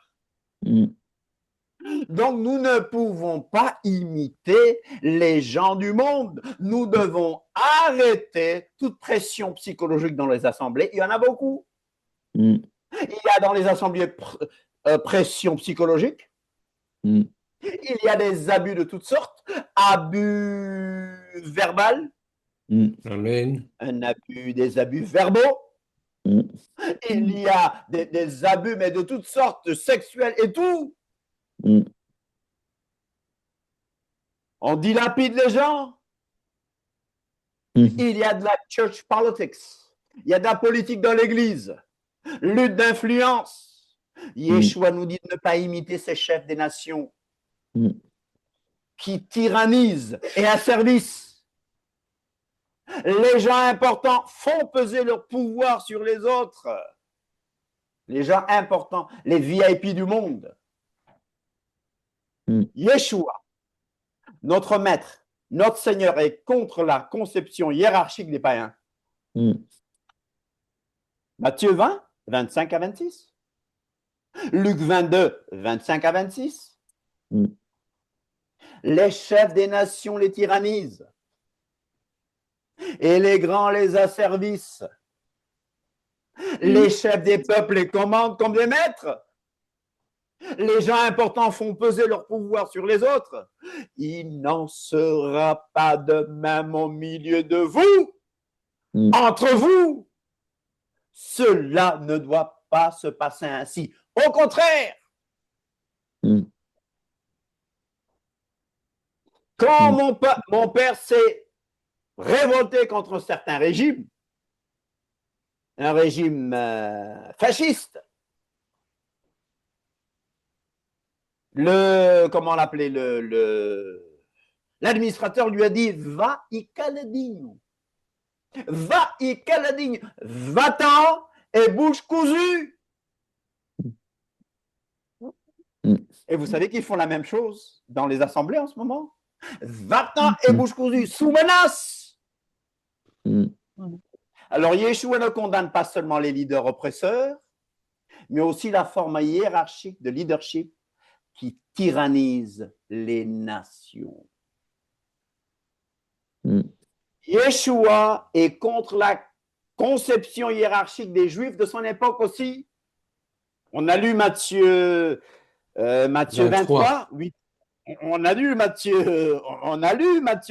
Donc, nous ne pouvons pas imiter les gens du monde. Nous devons arrêter toute pression psychologique dans les assemblées. Il y en a beaucoup. Il y a dans les assemblées pression psychologique. Il y a des abus de toutes sortes. Abus verbal. Amen. Des abus verbaux. Il y a des abus, mais de toutes sortes, sexuels et tout. On dilapide les gens. Il y a de la church politics. Il y a de la politique dans l'église. Lutte d'influence. Yeshua nous dit de ne pas imiter ces chefs des nations qui tyrannisent et asservissent. Les gens importants font peser leur pouvoir sur les autres. Les gens importants, les VIP du monde. Yeshua, notre maître, notre Seigneur, est contre la conception hiérarchique des païens. Matthieu 20, 25 à 26. Luc 22, 25 à 26. Les chefs des nations les tyrannisent et les grands les asservissent. Les chefs des peuples les commandent comme des maîtres. Les gens importants font peser leur pouvoir sur les autres. Il n'en sera pas de même au milieu de vous, entre vous. Cela ne doit pas se passer ainsi. Au contraire, quand mon père s'est révolté contre certains régimes, un régime fasciste, comment l'appeler, l'administrateur lui a dit, va y caladinho, va-t'en et bouche cousue. Et vous savez qu'ils font la même chose dans les assemblées en ce moment. Va-t'en et bouche cousue, sous menace. Alors Yeshua ne condamne pas seulement les leaders oppresseurs, mais aussi la forme hiérarchique de leadership qui tyrannise les nations. Yeshua est contre la conception hiérarchique des Juifs de son époque aussi. On a lu Matthieu 23. Oui, on a lu Matthieu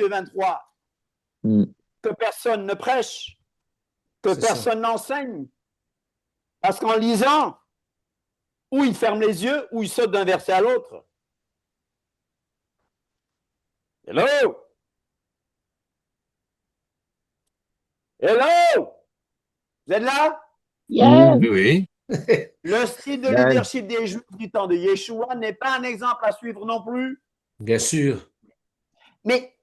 23. Que personne ne prêche, que personne n'enseigne. Parce qu'en lisant, ou il ferme les yeux, ou il saute d'un verset à l'autre. Hello? Hello? Vous êtes là? Yes. Oui. Le style de leadership des Juifs du temps de Yeshua n'est pas un exemple à suivre non plus. Bien sûr. Mais,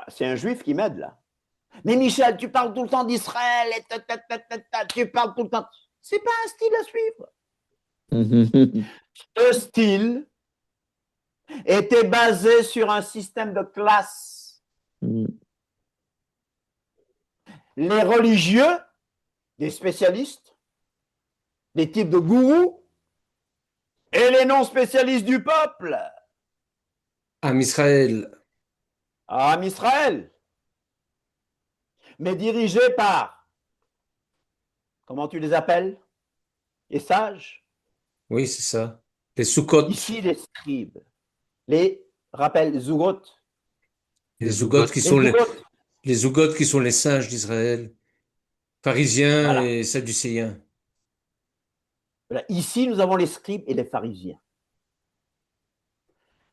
c'est un Juif qui m'aide là. Mais Michel, tu parles tout le temps d'Israël, et tu parles tout le temps. C'est pas un style à suivre. Ce style était basé sur un système de classe. Les religieux, des spécialistes, des types de gourous, et les non-spécialistes du peuple. Am Israël. Am Israël. Mais dirigés par, comment tu les appelles? Les sages. Oui, c'est ça. Les Sukkot. Ici, les scribes. Rappelle, Zougot. Les Zougot qui sont les Zougot qui sont les singes d'Israël. Pharisiens Voilà. et sadducéens. Voilà. Ici, nous avons les scribes et les pharisiens.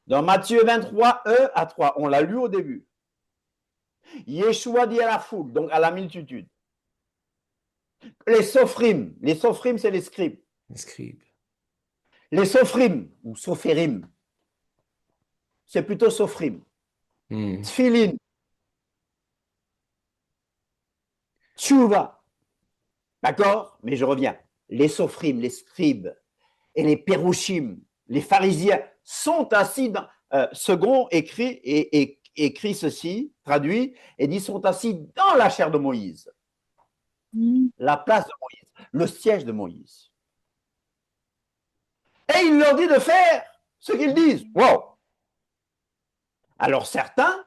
Dans Matthieu 23, 1 à 3, on l'a lu au début. Yeshua dit à la foule, donc à la multitude, les sophrim, c'est les scribes. Les scribes. Les sophrim, ou sophérim, c'est plutôt sophrim. Tfilin, tchouva, d'accord? Mais je reviens. Les sophrim, les scribes et les pérouchim, les pharisiens sont assis dans... second écrit ceci, traduit, et dit sont assis dans la chair de Moïse. La place de Moïse, le siège de Moïse. Et il leur dit de faire ce qu'ils disent. Wow! Alors certains,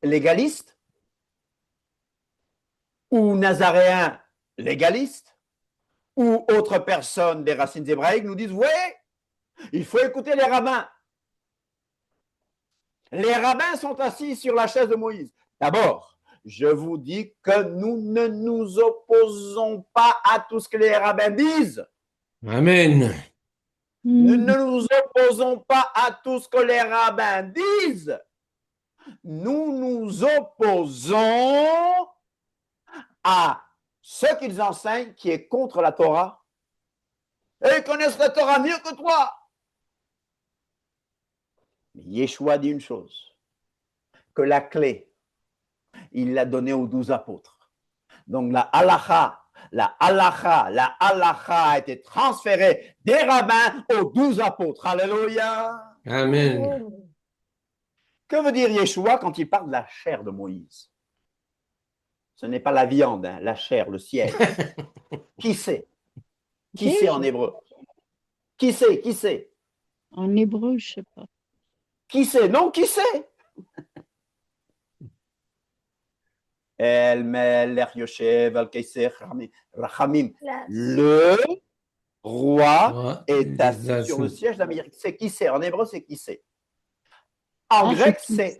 légalistes, ou nazaréens légalistes, ou autres personnes des racines hébraïques nous disent, ouais, il faut écouter les rabbins. Les rabbins sont assis sur la chaise de Moïse. D'abord, je vous dis que nous ne nous opposons pas à tout ce que les rabbins disent. Amen. Nous ne nous opposons pas à tout ce que les rabbins disent. Nous nous opposons à ce qu'ils enseignent qui est contre la Torah. Et ils connaissent la Torah mieux que toi. Mais Yeshua dit une chose, que la clé Il l'a donné aux 12 apôtres. Donc la halakha a été transférée des rabbins aux 12 apôtres. Alléluia. Amen. Que veut dire Yeshua quand il parle de la chair de Moïse? Ce n'est pas la viande, hein, la chair, le siège. Qui c'est? Qui c'est en hébreu? Qui c'est? Qui c'est? En hébreu, je sais pas. Qui c'est? Non, qui c'est? El Melech Yoshev al Keiser Rachamim. Le roi est assis sur le siège d'Amérique. C'est qui c'est? En hébreu, c'est qui c'est? En grec, c'est.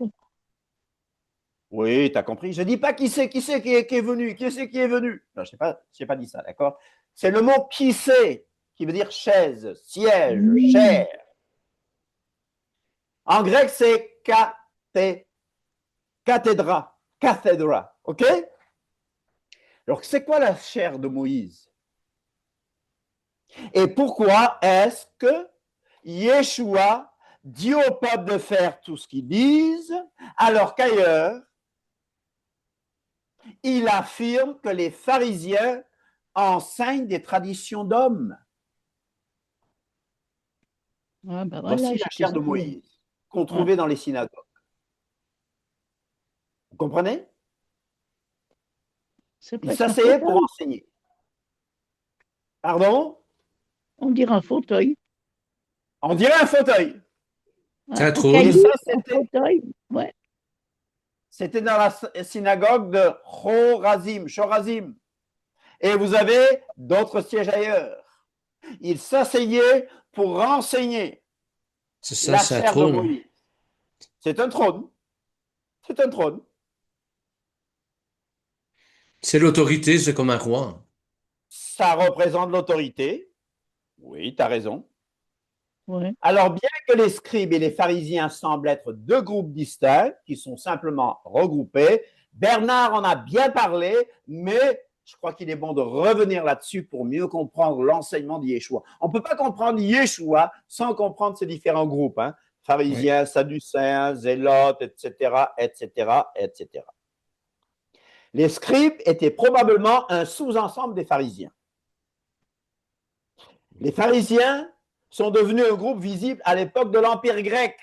Oui, tu as compris. Je ne dis pas qui c'est qui est venu. Qui c'est qui est venu? Non, je n'ai pas dit ça, d'accord? C'est le mot qui c'est qui veut dire chaise, siège, chair. En grec, c'est cathédra. OK? Alors, c'est quoi la chair de Moïse? Et pourquoi est-ce que Yeshua dit au peuple de faire tout ce qu'ils disent, alors qu'ailleurs, il affirme que les pharisiens enseignent des traditions d'hommes? Ah, bah voilà, Voici la chair de Moïse qu'on trouvait dans les synagogues. Vous comprenez? Il s'asseyait pour enseigner. Pardon? On dirait un fauteuil. On dirait un fauteuil. C'est un Au trône. caillou, Et ça, un fauteuil. Ouais. c'était dans la synagogue de Chorazim. Et vous avez d'autres sièges ailleurs. Il s'asseyait pour renseigner C'est ça, la c'est un chair de trône. Moïse. C'est un trône. C'est un trône. C'est l'autorité, c'est comme un roi. Ça représente l'autorité. Oui, tu as raison. Ouais. Alors, bien que les scribes et les pharisiens semblent être deux groupes distincts, qui sont simplement regroupés, Bernard en a bien parlé, mais je crois qu'il est bon de revenir là-dessus pour mieux comprendre l'enseignement de Yeshua. On ne peut pas comprendre Yeshua sans comprendre ces différents groupes, hein, pharisiens, sadducéens, zélotes, etc., etc., etc. Les scribes étaient probablement un sous-ensemble des pharisiens. Les pharisiens sont devenus un groupe visible à l'époque de l'Empire grec.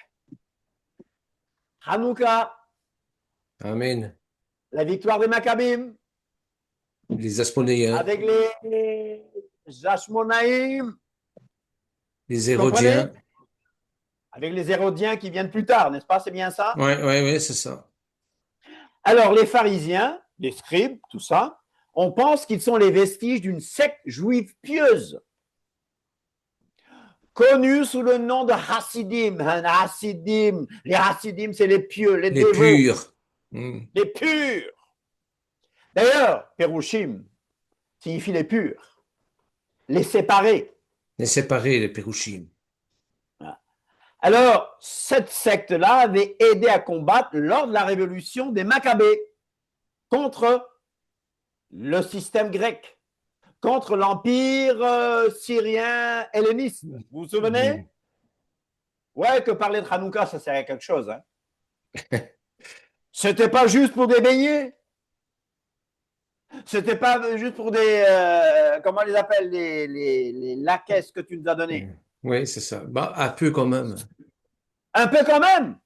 Hanouka, Amen. la victoire des Maccabim, Les Asmonéens, avec les Hashmonaïm, les Hérodiens. avec les Hérodiens qui viennent plus tard, n'est-ce pas? C'est bien ça? Ouais, c'est ça. Alors, les pharisiens, les scribes, tout ça, on pense qu'ils sont les vestiges d'une secte juive pieuse, connue sous le nom de Hasidim. Hasidim. Les Hasidim, c'est les pieux, les Les dévots, purs. les purs. D'ailleurs, Perushim signifie les purs, les séparés. Les séparés, les Pérouchim. Alors, cette secte-là avait aidé à combattre lors de la révolution des Maccabées contre le système grec, contre l'empire syrien helléniste. Vous vous souvenez? Ouais, que parler de Hanouka, ça sert à quelque chose. Hein? C'était pas juste pour des beignets. C'était pas juste pour des, comment on les appelle, les laquais que tu nous as donnés. Oui, c'est ça. Bah, un peu quand même. Un peu quand même.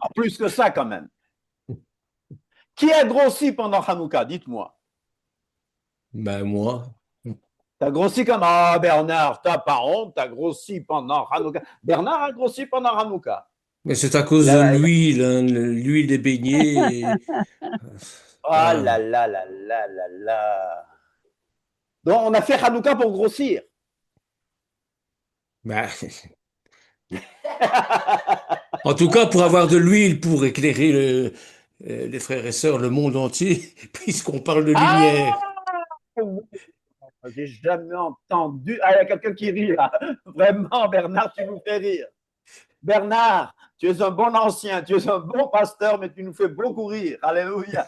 En plus que ça quand même. Qui a grossi pendant Hanouka? Dites-moi. Ben, moi. T'as grossi comme... Ah, Bernard, t'as pas honte, t'as grossi pendant Hanouka. Bernard a grossi pendant Hanouka. Mais c'est à cause de l'huile, hein, l'huile des beignets. Et... Oh là là là là là là. Donc, on a fait Hanouka pour grossir. Ben... En tout cas, pour avoir de l'huile pour éclairer les frères et sœurs, le monde entier, puisqu'on parle de lumière. J'ai jamais entendu. Ah, il y a quelqu'un qui rit là. Vraiment, Bernard, tu nous fais rire. Bernard, tu es un bon ancien, tu es un bon pasteur, mais tu nous fais beaucoup rire. Alléluia.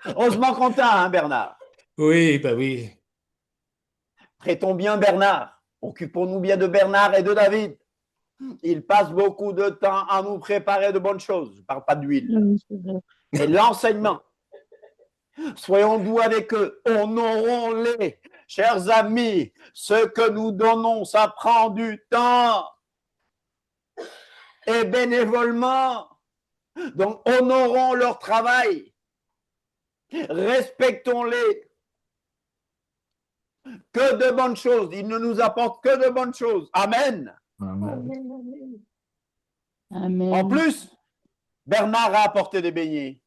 Heureusement qu'on t'a, hein, Bernard. Oui, ben oui. Traitons bien Bernard. Occupons-nous bien de Bernard et de David. Il passe beaucoup de temps à nous préparer de bonnes choses. Je ne parle pas d'huile. et l'enseignement. Soyons doux avec eux, honorons-les. Chers amis, ce que nous donnons, ça prend du temps et bénévolement. Donc, honorons leur travail. Respectons-les. Que de bonnes choses. Ils ne nous apportent que de bonnes choses. Amen. Amen. Amen. En plus, Bernard a apporté des beignets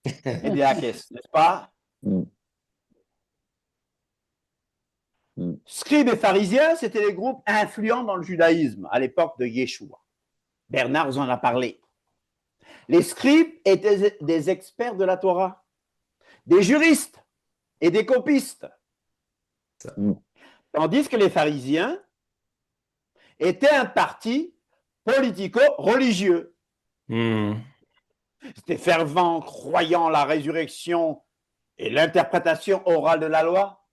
et des hakes, n'est-ce pas? Mm. Scribes et pharisiens, c'était les groupes influents dans le judaïsme à l'époque de Yeshua. Bernard vous en a parlé. Les scribes étaient des experts de la Torah, des juristes et des copistes. Mm. Tandis que les pharisiens étaient un parti politico-religieux. C'était fervent, croyant la résurrection et l'interprétation orale de la loi.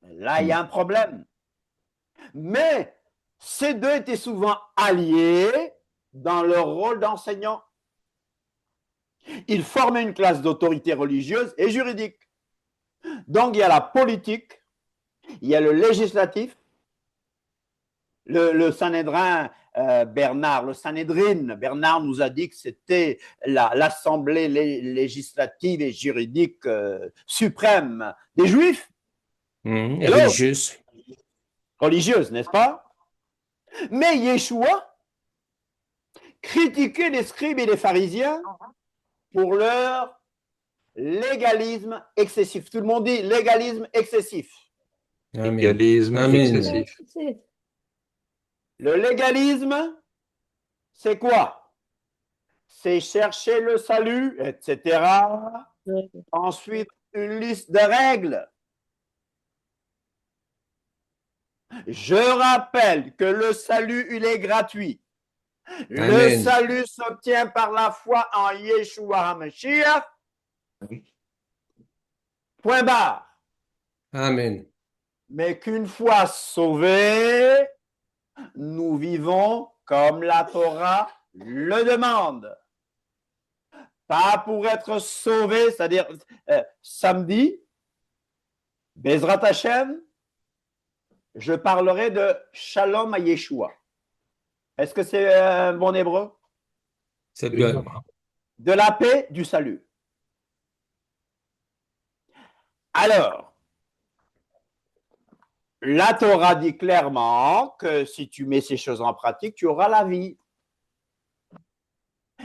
Là, il y a un problème. Mais ces deux étaient souvent alliés dans leur rôle d'enseignants. Ils formaient une classe d'autorité religieuse et juridique. Donc, il y a la politique, il y a le législatif, le Sanhédrin, le Sanhédrin, Bernard nous a dit que c'était l'assemblée législative et juridique suprême des Juifs. Et religieuse. Religieuse, n'est-ce pas? Mais Yeshua critiquait les scribes et les pharisiens pour leur légalisme excessif. Tout le monde dit légalisme excessif. Amen. Légalisme Amen. excessif. Le légalisme, c'est quoi? C'est chercher le salut, etc. Ensuite, une liste de règles. Je rappelle que le salut, il est gratuit. Le Amen. salut s'obtient par la foi en Yeshua HaMashiach. Point barre. Amen. Mais qu'une fois sauvés, nous vivons comme la Torah le demande. Pas pour être sauvés, c'est-à-dire samedi, Bezrat Hashem, je parlerai de Shalom à Yeshua. Est-ce que c'est un bon hébreu? C'est bien. De la paix, du salut. Alors, la Torah dit clairement que si tu mets ces choses en pratique, tu auras la vie.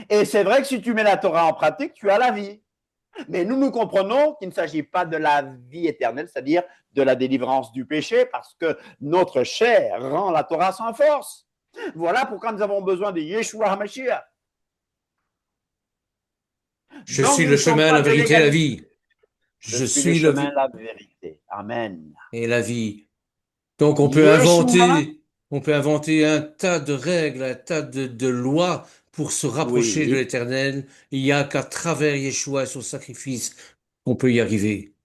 Et c'est vrai que si tu mets la Torah en pratique, tu as la vie. Mais nous comprenons qu'il ne s'agit pas de la vie éternelle, c'est-à-dire de la délivrance du péché, parce que notre chair rend la Torah sans force. Voilà pourquoi nous avons besoin de Yeshua HaMashiach. Je Donc, suis nous le ne sommes chemin, pas la de vérité et la légalistes. vie. Je suis le chemin, la vérité. Amen. Et la vie. Donc on peut Yeshua, inventer un tas de règles, un tas de lois pour se rapprocher oui. de l'Éternel. Il n'y a qu'à travers Yeshua et son sacrifice qu'on peut y arriver.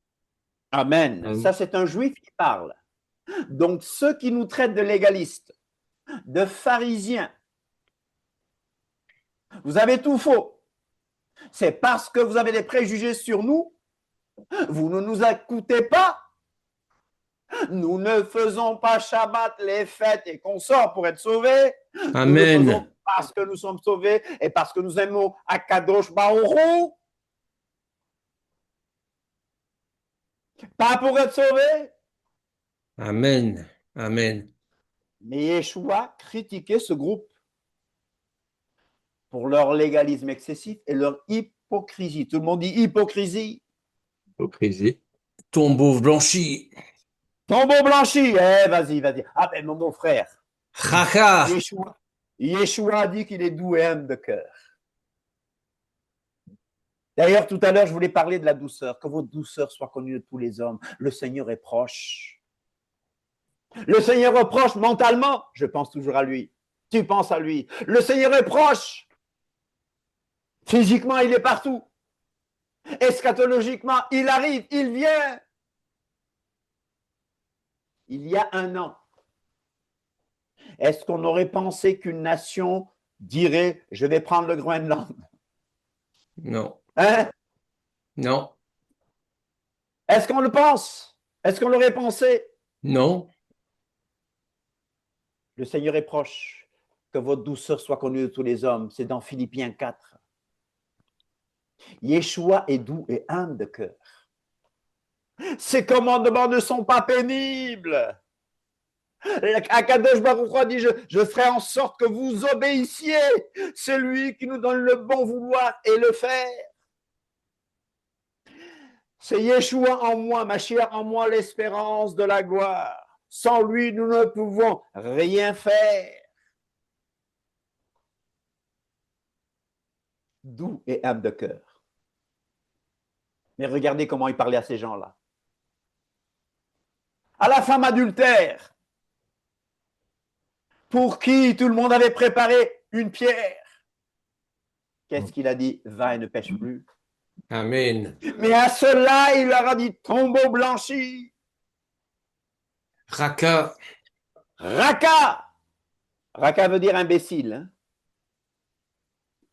Amen. Ah oui. Ça, c'est un juif qui parle. Donc, ceux qui nous traitent de légalistes, de pharisiens, vous avez tout faux. C'est parce que vous avez des préjugés sur nous. Vous ne nous écoutez pas. Nous ne faisons pas Shabbat, les fêtes et consorts pour être sauvés. Nous le faisons Amen. parce que nous sommes sauvés et parce que nous aimons Akadosh Baruch Hu. Pas pour être sauvés. Amen. Amen. Mais Yeshua critiquait ce groupe pour leur légalisme excessif et leur hypocrisie. Tout le monde dit hypocrisie. Hypocrisie. Tombeau blanchi. Tombeau blanchi. Eh, vas-y. Ah, ben mon frère. Chacha. Yeshua a dit qu'il est doux et humble de cœur. D'ailleurs, tout à l'heure, je voulais parler de la douceur. Que votre douceur soit connue de tous les hommes. Le Seigneur est proche. Le Seigneur est proche mentalement. Je pense toujours à lui. Tu penses à lui. Le Seigneur est proche. Physiquement, il est partout. Eschatologiquement, il arrive, il vient. Il y a 1 an, est-ce qu'on aurait pensé qu'une nation dirait « je vais prendre le Groenland » Non. Hein? Non, Est-ce qu'on le pense? Est-ce qu'on l'aurait pensé? non. Le Seigneur est proche. Que votre douceur soit connue de tous les hommes. C'est dans Philippiens 4. Yeshua est doux et humble de cœur. Ses commandements ne sont pas pénibles. Akadosh Baruch Hu dit, je ferai en sorte que vous obéissiez. C'est lui qui nous donne le bon vouloir et le faire. C'est Yeshua en moi, Mashiach en moi, l'espérance de la gloire. Sans lui, nous ne pouvons rien faire. Doux et humble de cœur. Mais regardez comment il parlait à ces gens-là. À la femme adultère, pour qui tout le monde avait préparé une pierre. Qu'est-ce qu'il a dit? Va et ne pêche plus. Amen. Mais à cela, il leur a dit tombeau blanchi. Raka. Raka. Raka veut dire imbécile. Hein?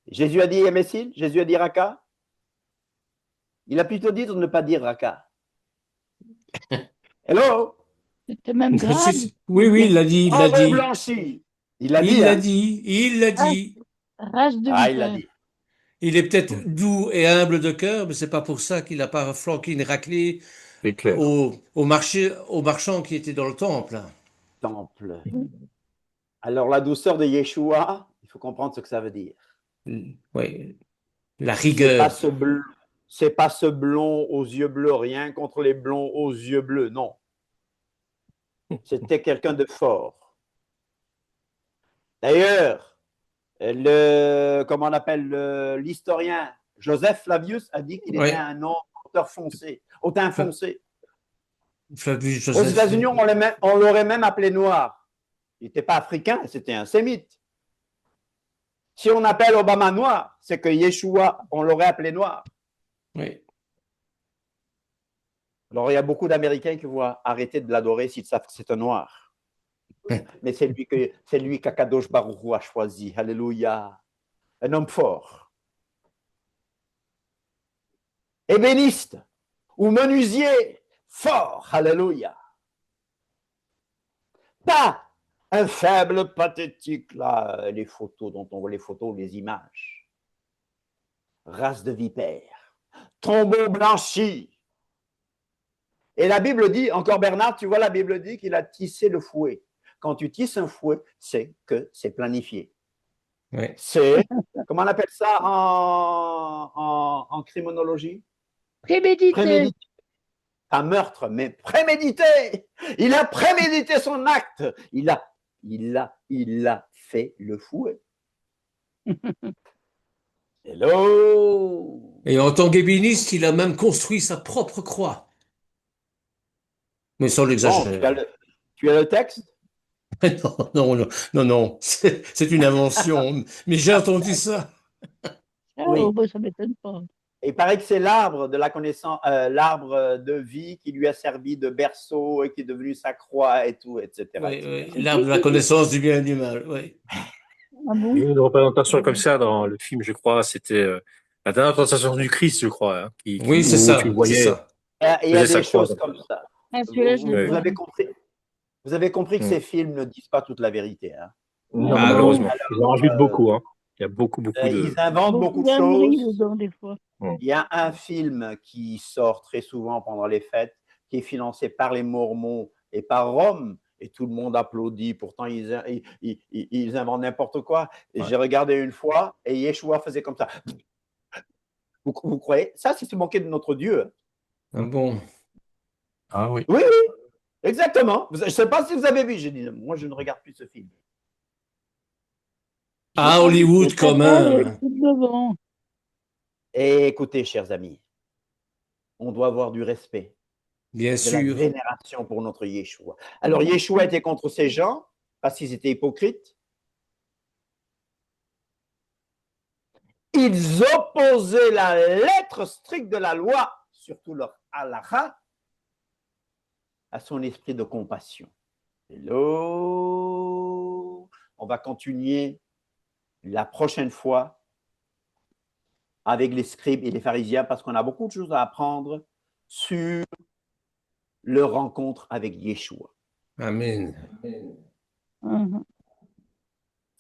Jésus a dit imbécile? Jésus a dit Raka? Il a plutôt dit de ne pas dire Raka. Hello? C'était même grave. Oui, oui, il l'a dit, il l'a Tombeau dit. blanchi. Il l'a dit. Il l'a Hein? dit, il l'a dit. Race de Ah, il l'a vipère. dit. Il est peut-être doux et humble de cœur, mais c'est pas pour ça qu'il n'a pas flanqué une raclée C'est clair. au marchand qui était dans le temple. Temple. Alors, la douceur de Yeshua, il faut comprendre ce que ça veut dire. Oui, la C'est rigueur. pas ce blond aux yeux bleus, rien contre les blonds aux yeux bleus, non. C'était quelqu'un de fort. D'ailleurs, comment on appelle l'historien Joseph Flavius a dit qu'il était un homme au teint foncé. Flavius Aux Joseph. États-Unis, on l'aurait même appelé noir. Il n'était pas africain, c'était un sémite. Si on appelle Obama noir, c'est que Yeshua, on l'aurait appelé noir. Oui. Alors, il y a beaucoup d'Américains qui vont arrêter de l'adorer s'ils savent que c'est un noir. Mais c'est lui qu'Akadosh Baruch Hu a choisi. Alléluia. Un homme fort. Ébéniste ou menuisier fort. Alléluia. Pas un faible pathétique, là, les photos dont on voit les photos, les images. Race de vipère. Tombeau blanchi. Et la Bible dit, encore Bernard, tu vois, la Bible dit qu'il a tissé le fouet. Quand tu tisses un fouet, c'est que c'est planifié. Oui. C'est, comment on appelle ça en criminologie? Prémédité. Un meurtre, mais prémédité. Il a prémédité son acte. Il a fait le fouet. Hello. Et en tant qu'ébéniste, il a même construit sa propre croix. Mais sans l'exagérer. Bon, tu as le texte? Non, c'est une invention. Mais j'ai entendu ça. Oui. Oh, bah, ça m'étonne pas. Et il paraît que c'est l'arbre de la connaissance, l'arbre de vie qui lui a servi de berceau et qui est devenu sa croix et tout, etc. Oui, l'arbre de la connaissance du bien et du mal. Oui. Ah bon? Il y a eu une représentation comme ça dans le film, je crois. C'était la dernière tentation du Christ, je crois. Hein, Oui, c'est ça. Tu voyais, c'est ça. Il y a des choses comme ça. Ah, celui-là, je l'ai Vous pas avez vu. compris. Vous avez compris que ces films ne disent pas toute la vérité. Hein. Non, Ah, malheureusement. Alors, Ils en rajoutent beaucoup. Hein. Il y a beaucoup de. Ils inventent beaucoup de d'âneries choses. dedans, des fois. Il y a un film qui sort très souvent pendant les fêtes, qui est financé par les Mormons et par Rome, et tout le monde applaudit. Pourtant, ils inventent n'importe quoi. Ouais. J'ai regardé une fois, et Yeshua faisait comme ça. Vous croyez? Ça, c'est se moquer de notre Dieu. Ah bon. Ah oui. Oui, oui, exactement. Je ne sais pas si vous avez vu. J'ai dit, moi, je ne regarde plus ce film. Ah, Hollywood, comme un. Devant. Et écoutez, chers amis, on doit avoir du respect, Bien de la sûr. vénération pour notre Yeshua. Alors, Yeshua était contre ces gens parce qu'ils étaient hypocrites. Ils opposaient la lettre stricte de la loi, surtout leur halakha, à son esprit de compassion. Hello. On va continuer la prochaine fois avec les scribes et les pharisiens parce qu'on a beaucoup de choses à apprendre sur leur rencontre avec Yeshua. Amen. Mhm.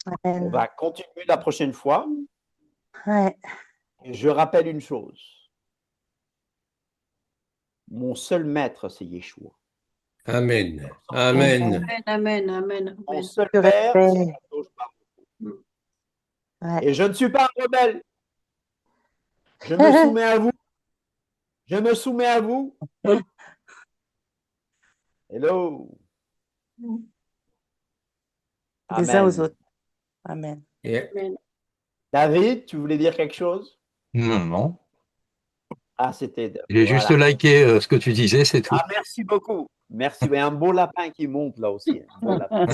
On Amen. va continuer la prochaine fois. Ouais. Et je rappelle une chose. Mon seul maître, c'est Yeshua. Amen. Amen. Amen, amen, Mon amen. seul Que père, c'est respect. celui dont je parle. Ouais. Et je ne suis pas un rebelle. Je me soumets à vous. Je me soumets à vous. Hello. Les uns aux Amen. autres. Amen. Yeah. David, tu voulais dire quelque chose? Non, non. Ah, c'était. J'ai juste Voilà. liké ce que tu disais, c'est tout. Ah, merci beaucoup. Merci. Et un beau lapin qui monte là aussi. Un beau lapin.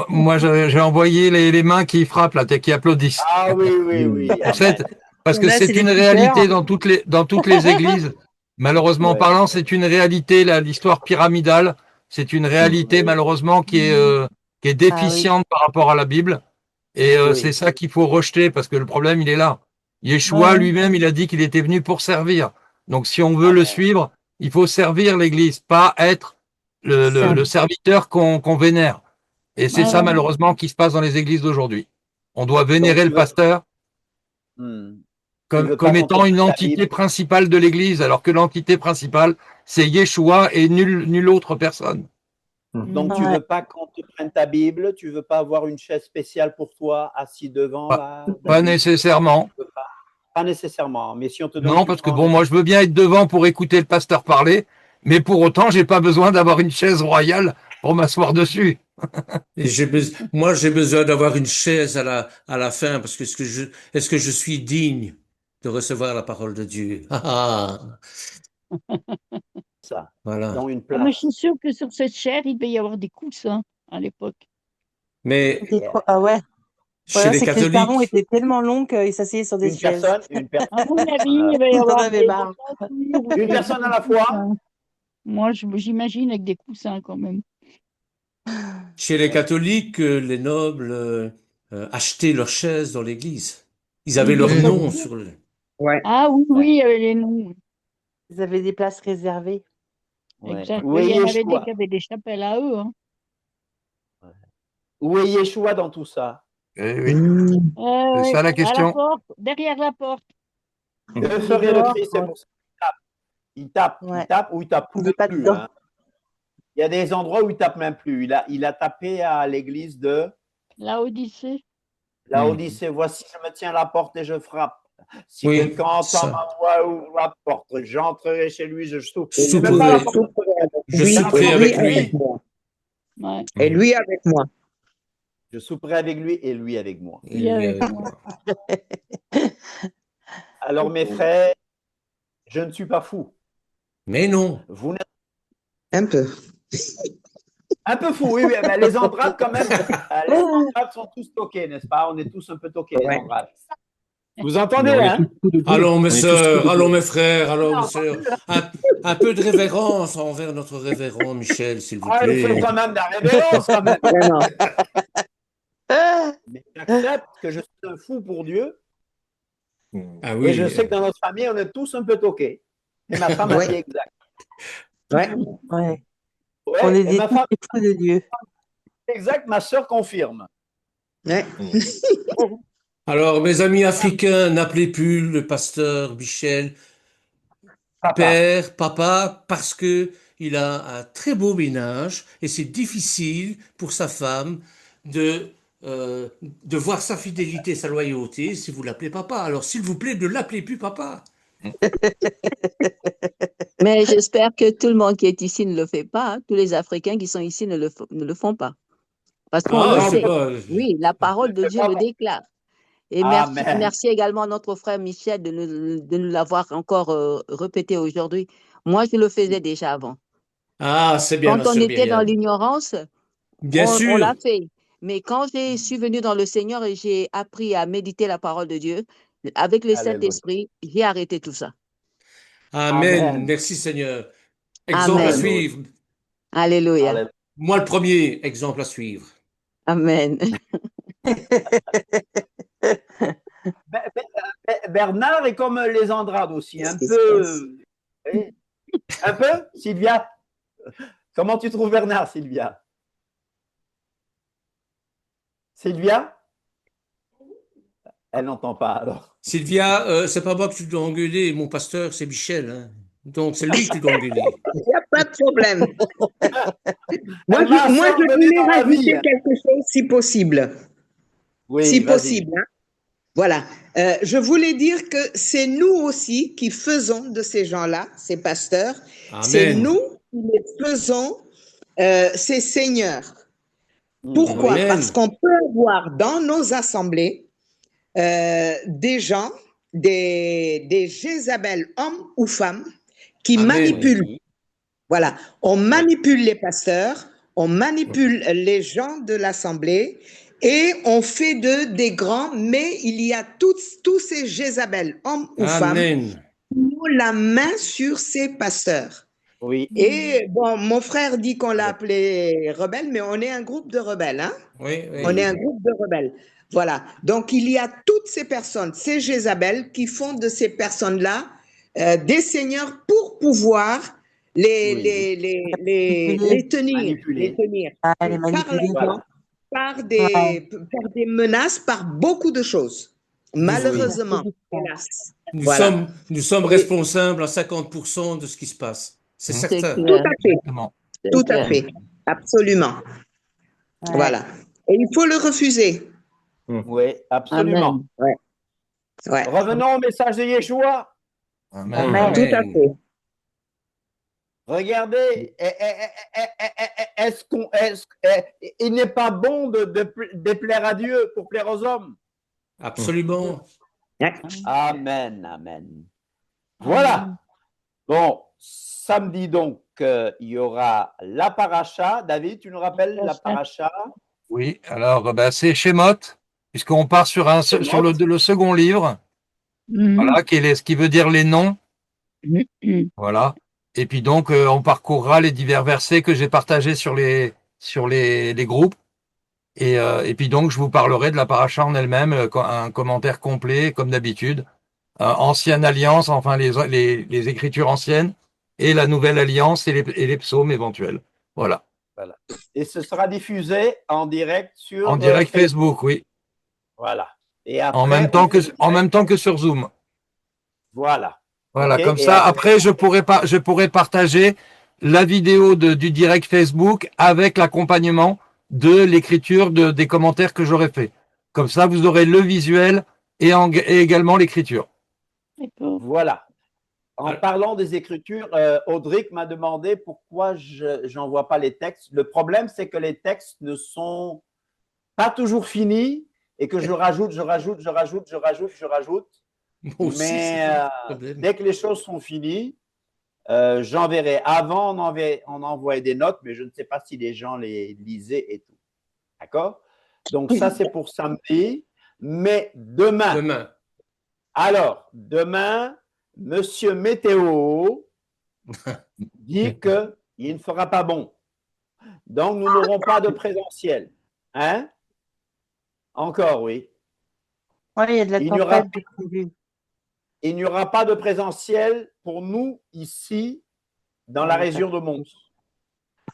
Moi, j'ai envoyé les mains qui frappent, là, qui applaudissent. Ah oui, oui, oui. En fait, parce que Là, c'est c'est des une petits réalité cœurs. dans toutes les églises. Malheureusement Ouais. parlant, c'est une réalité, l'histoire pyramidale. C'est une réalité, malheureusement, qui est déficiente par rapport à la Bible. Et Oui. c'est ça qu'il faut rejeter, parce que le problème, il est là. Yeshua Ouais. lui-même, il a dit qu'il était venu pour servir. Donc, si on veut le Amen. suivre, il faut servir l'Église, pas être le serviteur qu'on vénère. Et c'est Ouais, ça, ouais. malheureusement, qui se passe dans les églises d'aujourd'hui. On doit Donc, vénérer tu le veux, pasteur tu veux comme pas qu'on te étant une prenne la entité Bible? principale de l'Église, alors que l'entité principale, c'est Yeshua et nulle autre personne. Donc, tu Ouais. veux pas qu'on te prenne ta Bible? Tu veux pas avoir une chaise spéciale pour toi, assis devant, Pas, là, pas David? nécessairement. Tu veux pas? Pas nécessairement. Mais si on te donne, Non, tu parce que prends bon, moi, je veux bien être devant pour écouter le pasteur parler, mais pour autant, j'ai pas besoin d'avoir une chaise royale pour m'asseoir dessus. Et moi, j'ai besoin d'avoir une chaise à la fin, parce que est-ce que je suis digne de recevoir la parole de Dieu? Ah, ça. voilà. Dans une Ah, mais je place. suis sûre que sur cette chaire, il devait y avoir des coussins à l'époque. Mais Ah ouais. chez Voilà, les c'est que les salons catholiques, étaient tellement longs qu'ils s'asseyaient sur des Une chaises. personne, À mon avis, il va y Ils en avoir avaient des marre. chaussures ou une des personne à la fois. coussins. Moi, j'imagine avec des coussins quand même. chez les catholiques, les nobles achetaient leurs chaises dans l'église. Ils avaient Oui, bien leur sûr. nom sur le. Ouais. Ah oui, oui, il y avait les noms. Ils avaient des places réservées. Ouais. Exact. Où Mais est il y en avait des Yeshua? qui avaient des chapelles à eux. Hein. Où est Yeshua dans tout ça? Eh oui, Mmh. c'est ça la À la question. porte, derrière la porte. Que Il est ferait le dehors. Christ? C'est pour ça qu'il tape. Il Ouais. tape ou il tape Il même n'est pas plus. dedans. Hein. Il y a des endroits où il tape même plus. Il a tapé à l'église de La Odyssée. la Odyssée. Voici, je me tiens à la porte et je frappe. Si Oui, quelqu'un entend ça. ma voix ouvre la porte, j'entrerai chez lui, je soupe. Je C'est même pas la souperai. porte. Je Oui, souperai et avec lui lui. avec moi. Ouais. Et lui avec moi. Je souperai avec lui et lui avec moi. Et lui avec moi. Alors, mes frères, je ne suis pas fou. Mais non. Vous n'êtes Un peu. un peu fou, oui, oui. Ben, les Andrades, quand même, les Andrades sont tous toqués, n'est-ce pas? On est tous un peu toqués, les Ouais. Andrades. Vous entendez, On est hein? tous coups de boule. Allons, mes On est tous sœurs, coups de allons, boule. mes frères, allons, mes sœurs. Un peu de révérence envers notre révérend Michel, s'il vous Ah, il faut plaît. quand même de la révérence, quand même. Vraiment. Mais j'accepte que je suis un fou pour Dieu. Ah Et je oui. sais que dans notre famille, on est tous un peu toqués. Et ma femme a Ouais. dit exact. Ouais. Ouais. Ouais, On est et des ma femme fous de Dieu. exact, ma soeur confirme. Ouais. Alors, mes amis africains, n'appelez plus le pasteur Michel Papa. père, papa, parce que il a un très beau ménage et c'est difficile pour sa femme de voir sa fidélité, sa loyauté si vous l'appelez papa. Alors, s'il vous plaît, ne l'appelez plus papa. Mais j'espère que tout le monde qui est ici ne le fait pas. Hein. Tous les Africains qui sont ici ne le font pas. Parce qu'on le Ah, c'est sait. pas. Oui, la parole de C'est Dieu pas le bon. déclare. Et merci, Amen. merci également à notre frère Michel de nous l'avoir encore répété aujourd'hui. Moi, je le faisais déjà avant. Ah, c'est bien, ma Quand on sœur était dans Myriam. l'ignorance, Bien on l'a sûr. fait. Mais quand je suis venue dans le Seigneur et j'ai appris à méditer la parole de Dieu, avec le Alléluia. Saint-Esprit, j'ai arrêté tout ça. Amen. Amen. Merci Seigneur. Exemple à Amen. Alléluia. suivre. Alléluia. Alléluia. Moi, le premier exemple à suivre. Amen. Ben, Bernard est comme les Andrades aussi, un Qu'est-ce qui se passe? peu. Oui. Un peu, Sylvia? Comment tu trouves Bernard, Sylvia? Sylvia? Elle n'entend pas alors. Sylvia, c'est pas moi que tu dois engueuler, mon pasteur, c'est Michel, hein. Donc, c'est lui que tu dois engueuler. Il n'y a pas de problème. Moi, Elle m'a je abandonné voulais dans la rajouter vie. quelque chose si possible. Oui, Si vas-y. possible, hein. Voilà. Je voulais dire que c'est nous aussi qui faisons de ces gens-là, ces pasteurs, c'est Amen. nous qui les faisons ces seigneurs. Pourquoi? Amen. Parce qu'on peut avoir dans nos assemblées des gens, des Jézabel, hommes ou femmes, qui Amen. manipulent. Voilà, on manipule les pasteurs, on manipule les gens de l'assemblée et on fait d'eux des grands, mais il y a tous ces Jézabel, hommes ou femmes, Amen. qui ont la main sur ces pasteurs. Oui. Et bon, mon frère dit qu'on l'a appelé rebelle, mais on est un groupe de rebelles, hein? Oui, oui. On est un groupe de rebelles. Voilà. Donc, il y a toutes ces personnes, ces Jézabel, qui font de ces personnes-là des seigneurs pour pouvoir les tenir, Manipuler. les tenir Ah, les par manipuler. l'argent, par Ouais. des menaces, par beaucoup de choses. Malheureusement, Oui. hélas. Nous Voilà. sommes responsables à 50% de ce qui se passe. C'est C'est certain. Tout clair. à fait. Exactement. C'est Tout à clair. fait. Absolument. Ouais. Voilà. Et il faut le refuser. Oui, absolument. Amen. Ouais. Revenons au message de Yeshua. Amen. Amen. Tout à fait. Regardez, il n'est pas bon de déplaire à Dieu pour plaire aux hommes. Absolument. Amen, amen. Voilà. Bon, samedi donc, il y aura la paracha. David, tu nous rappelles la paracha? Oui, alors ben, c'est Shemot, puisqu'on part sur le second livre, voilà, qui veut dire les noms. Voilà. Et puis donc, on parcourra les divers versets que j'ai partagés sur les groupes. Et puis donc, je vous parlerai de la paracha en elle-même, un commentaire complet, comme d'habitude. Ancienne alliance, enfin les écritures anciennes, et la nouvelle alliance et les psaumes éventuels. Voilà. Voilà. Et ce sera diffusé en direct sur En direct Facebook, oui. Voilà. Et après, En même temps que sur Zoom. Voilà. Voilà, Ok, comme et ça, après, je pourrais partager la vidéo du direct Facebook avec l'accompagnement de l'écriture des commentaires que j'aurais fait. Comme ça, vous aurez le visuel et également l'écriture. Voilà. En parlant des écritures, Audric m'a demandé pourquoi je n'envoie pas les textes. Le problème, c'est que les textes ne sont pas toujours finis et que je rajoute. Moi aussi, Mais c'est ça le problème. dès que les choses sont finies, j'enverrai. Avant, on envoyait des notes, mais je ne sais pas si les gens les lisaient et tout. D'accord? Donc, ça, c'est pour samedi. Mais demain. Alors, demain, Monsieur Météo dit qu'il ne fera pas bon. Donc, nous n'aurons pas de présentiel. Hein? Encore, oui. Oui, il y a de la tempête de prévu. Il n'y aura pas de présentiel pour nous ici, dans la région de Mons.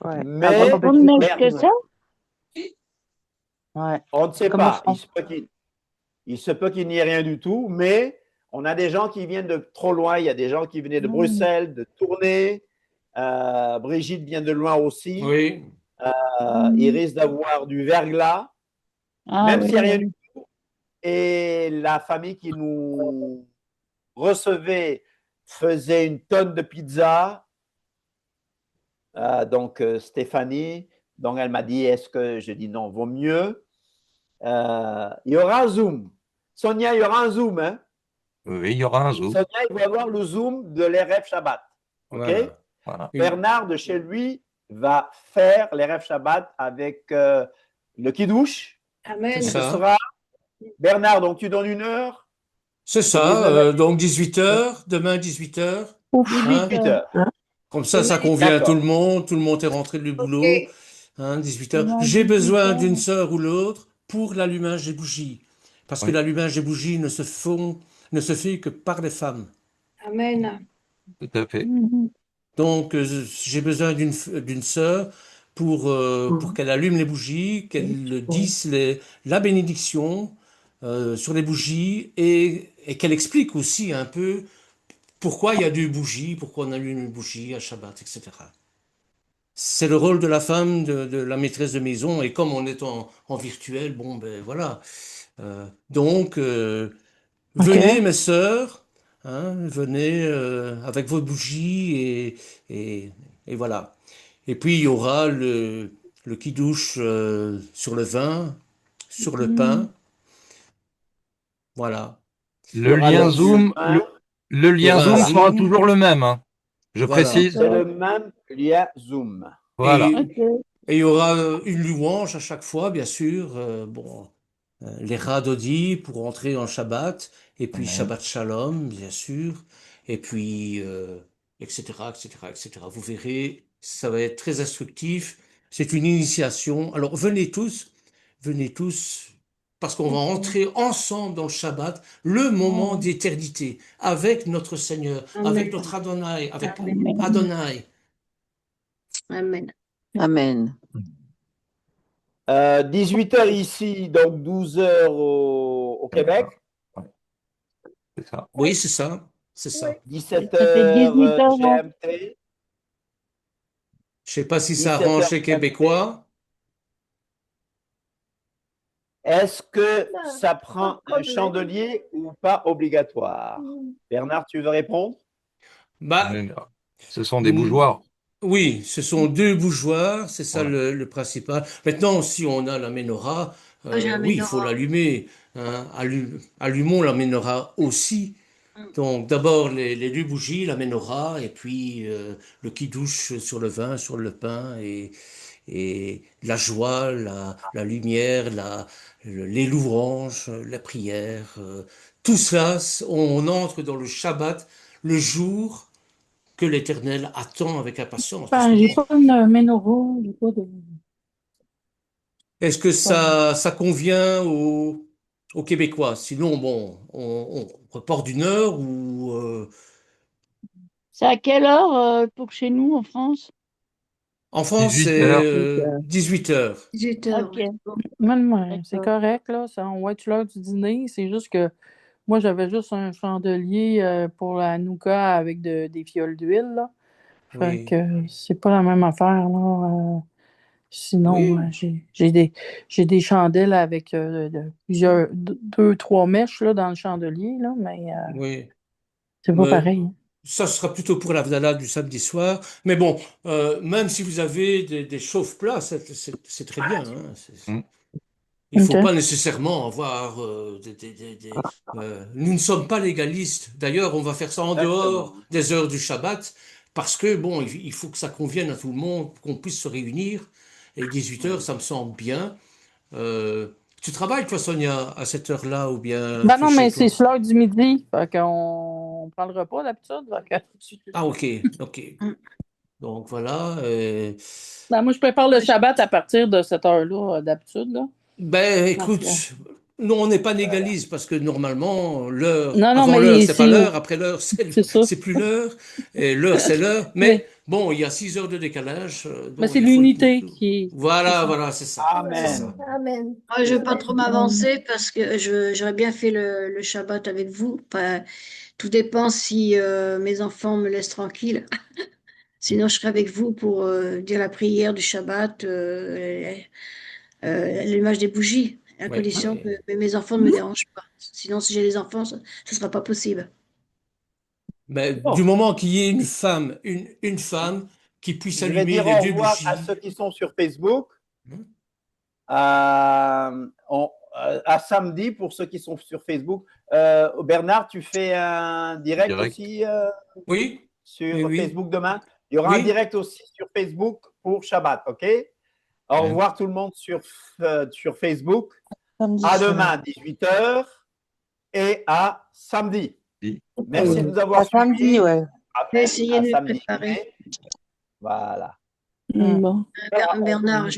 Ouais. Mais Pas de neige que ça? Ouais. on ne sait Comme en pas. France. Il se peut qu'il n'y ait rien du tout, mais on a des gens qui viennent de trop loin. Il y a des gens qui venaient de Bruxelles, de Tournai. Brigitte vient de loin aussi. Oui. Il risque d'avoir du verglas, même s'il n'y a rien du tout. Et la famille qui nous recevait faisait une tonne de pizza. Donc, Stéphanie, donc elle m'a dit, est-ce que je dis non, vaut mieux. Il y aura un Zoom. Sonia, il y aura un Zoom. Hein? Oui, il y aura un Zoom. Sonia, il va avoir le Zoom de l'RF Shabbat. OK? Voilà. Bernard de chez lui va faire l'RF Shabbat avec le Kiddush. Amen. C'est Ce ça. sera Bernard, donc tu donnes une heure. C'est ça. Donc 18h, demain 18h. 18h. Comme ça convient à D'accord. tout le monde est rentré du boulot. Ok. 18h. J'ai besoin d'une sœur ou l'autre pour l'allumage des bougies. Parce que l'allumage des bougies ne se font ne se fait que par les femmes. Amen. Tout à fait. Donc, j'ai besoin d'une sœur pour qu'elle allume les bougies, qu'elle dise la bénédiction sur les bougies et qu'elle explique aussi un peu pourquoi il y a deux bougies, pourquoi on allume une bougie à Shabbat, etc. C'est le rôle de la femme, de la maîtresse de maison, et comme on est en virtuel, bon, ben voilà. Donc, venez, mes sœurs, hein, venez avec vos bougies et voilà. Et puis, il y aura le kidouche sur le vin, sur le pain. Voilà. Le lien Zoom, le Il y lien aura un Zoom sera Zoom. toujours le même, hein. Je Voilà. précise. C'est le même lien Zoom. Voilà. Et il y aura une louange à chaque fois, bien sûr. Les Radodi pour entrer en Shabbat, et puis Shabbat Shalom, bien sûr, et puis, etc., etc., etc. Vous verrez, ça va être très instructif. C'est une initiation. Alors, venez tous, parce qu'on va entrer ensemble dans le Shabbat, le moment d'éternité, avec notre Seigneur, avec notre Adonai, avec Adonai. Amen. Amen. 18h ici, donc 12h au Québec. C'est ça. Oui, c'est ça. C'est ça. 17h GMT. Je sais pas si ça 17h arrange les Québécois. Est-ce que ça prend un chandelier ou pas obligatoire? Bernard, tu veux répondre? Bah, ce sont des bougeoirs. Oui, ce sont deux bougeoirs, c'est ça le principal. Maintenant, si on a la menorah, oui, il faut l'allumer. Hein. Allumons la menorah aussi. Donc, d'abord les deux bougies, la menorah, et puis le kidouche sur le vin, sur le pain, et la joie, la lumière, les louanges, la prière. Tout cela, on entre dans le Shabbat, le jour que l'Éternel attend avec impatience. J'ai pas une menorah, j'ai pas de... Est-ce que ça convient aux Québécois? Sinon, bon, on reporte d'une heure ou... C'est à quelle heure pour chez nous en France? En France, 18 c'est heures. 18 heures. 18h. Ok. Ouais, c'est correct, là. On va être l'heure du dîner. C'est juste que moi, j'avais juste un chandelier pour la nougat avec des fioles d'huile, là. Fait Oui. que c'est pas la même affaire, là. Sinon, Oui. j'ai des chandelles avec plusieurs, 2-3 mèches là, dans le chandelier, là, mais Oui. c'est pas pareil. Ça sera plutôt pour l'Havdalah du samedi soir. Mais bon, même si vous avez des chauffe-plats, c'est très bien. Hein. Il ne faut pas nécessairement avoir nous ne sommes pas légalistes. D'ailleurs, on va faire ça en dehors des heures du Shabbat, parce que, bon, il faut que ça convienne à tout le monde, qu'on puisse se réunir. Et 18 heures, ça me semble bien. Tu travailles, toi, Sonia, à cette heure-là, ou bien... Ben non, mais c'est sur l'heure du midi. Fait qu'on prend le repas d'habitude. Ah, ok. Donc, voilà. Ben, moi, je prépare le Shabbat à partir de cette heure-là, d'habitude, là. Ben, écoute, non, on n'est pas légaliste parce que normalement, l'heure, Non, avant l'heure, c'est pas c'est- l'heure, après l'heure, c'est plus l'heure, et l'heure, c'est l'heure. Mais bon, il y a 6 heures de décalage. Mais donc c'est il faut l'unité qui est. Voilà, c'est ça. Amen. Amen. Moi, je ne veux pas trop m'avancer parce que j'aurais bien fait le Shabbat avec vous. Enfin, tout dépend si mes enfants me laissent tranquille. Sinon, je serai avec vous pour dire la prière du Shabbat, l'allumage des bougies, à condition que mes enfants ne me dérangent pas. Sinon, si j'ai les enfants, ce ne sera pas possible. Mais du moment qu'il y ait une femme, une femme qui puisse Je vais allumer dire les au deux revoir bougies. à ceux qui sont sur Facebook. À samedi pour ceux qui sont sur Facebook. Bernard, tu fais un direct aussi Oui. sur Facebook demain. Il y aura un direct aussi sur Facebook pour Shabbat, ok? Au revoir tout le monde sur Facebook. À demain, 18h et à samedi. Merci de nous avoir suivis. Samedi, ouais. Essayez de samedi. préparer. Voilà. Bernard, je vais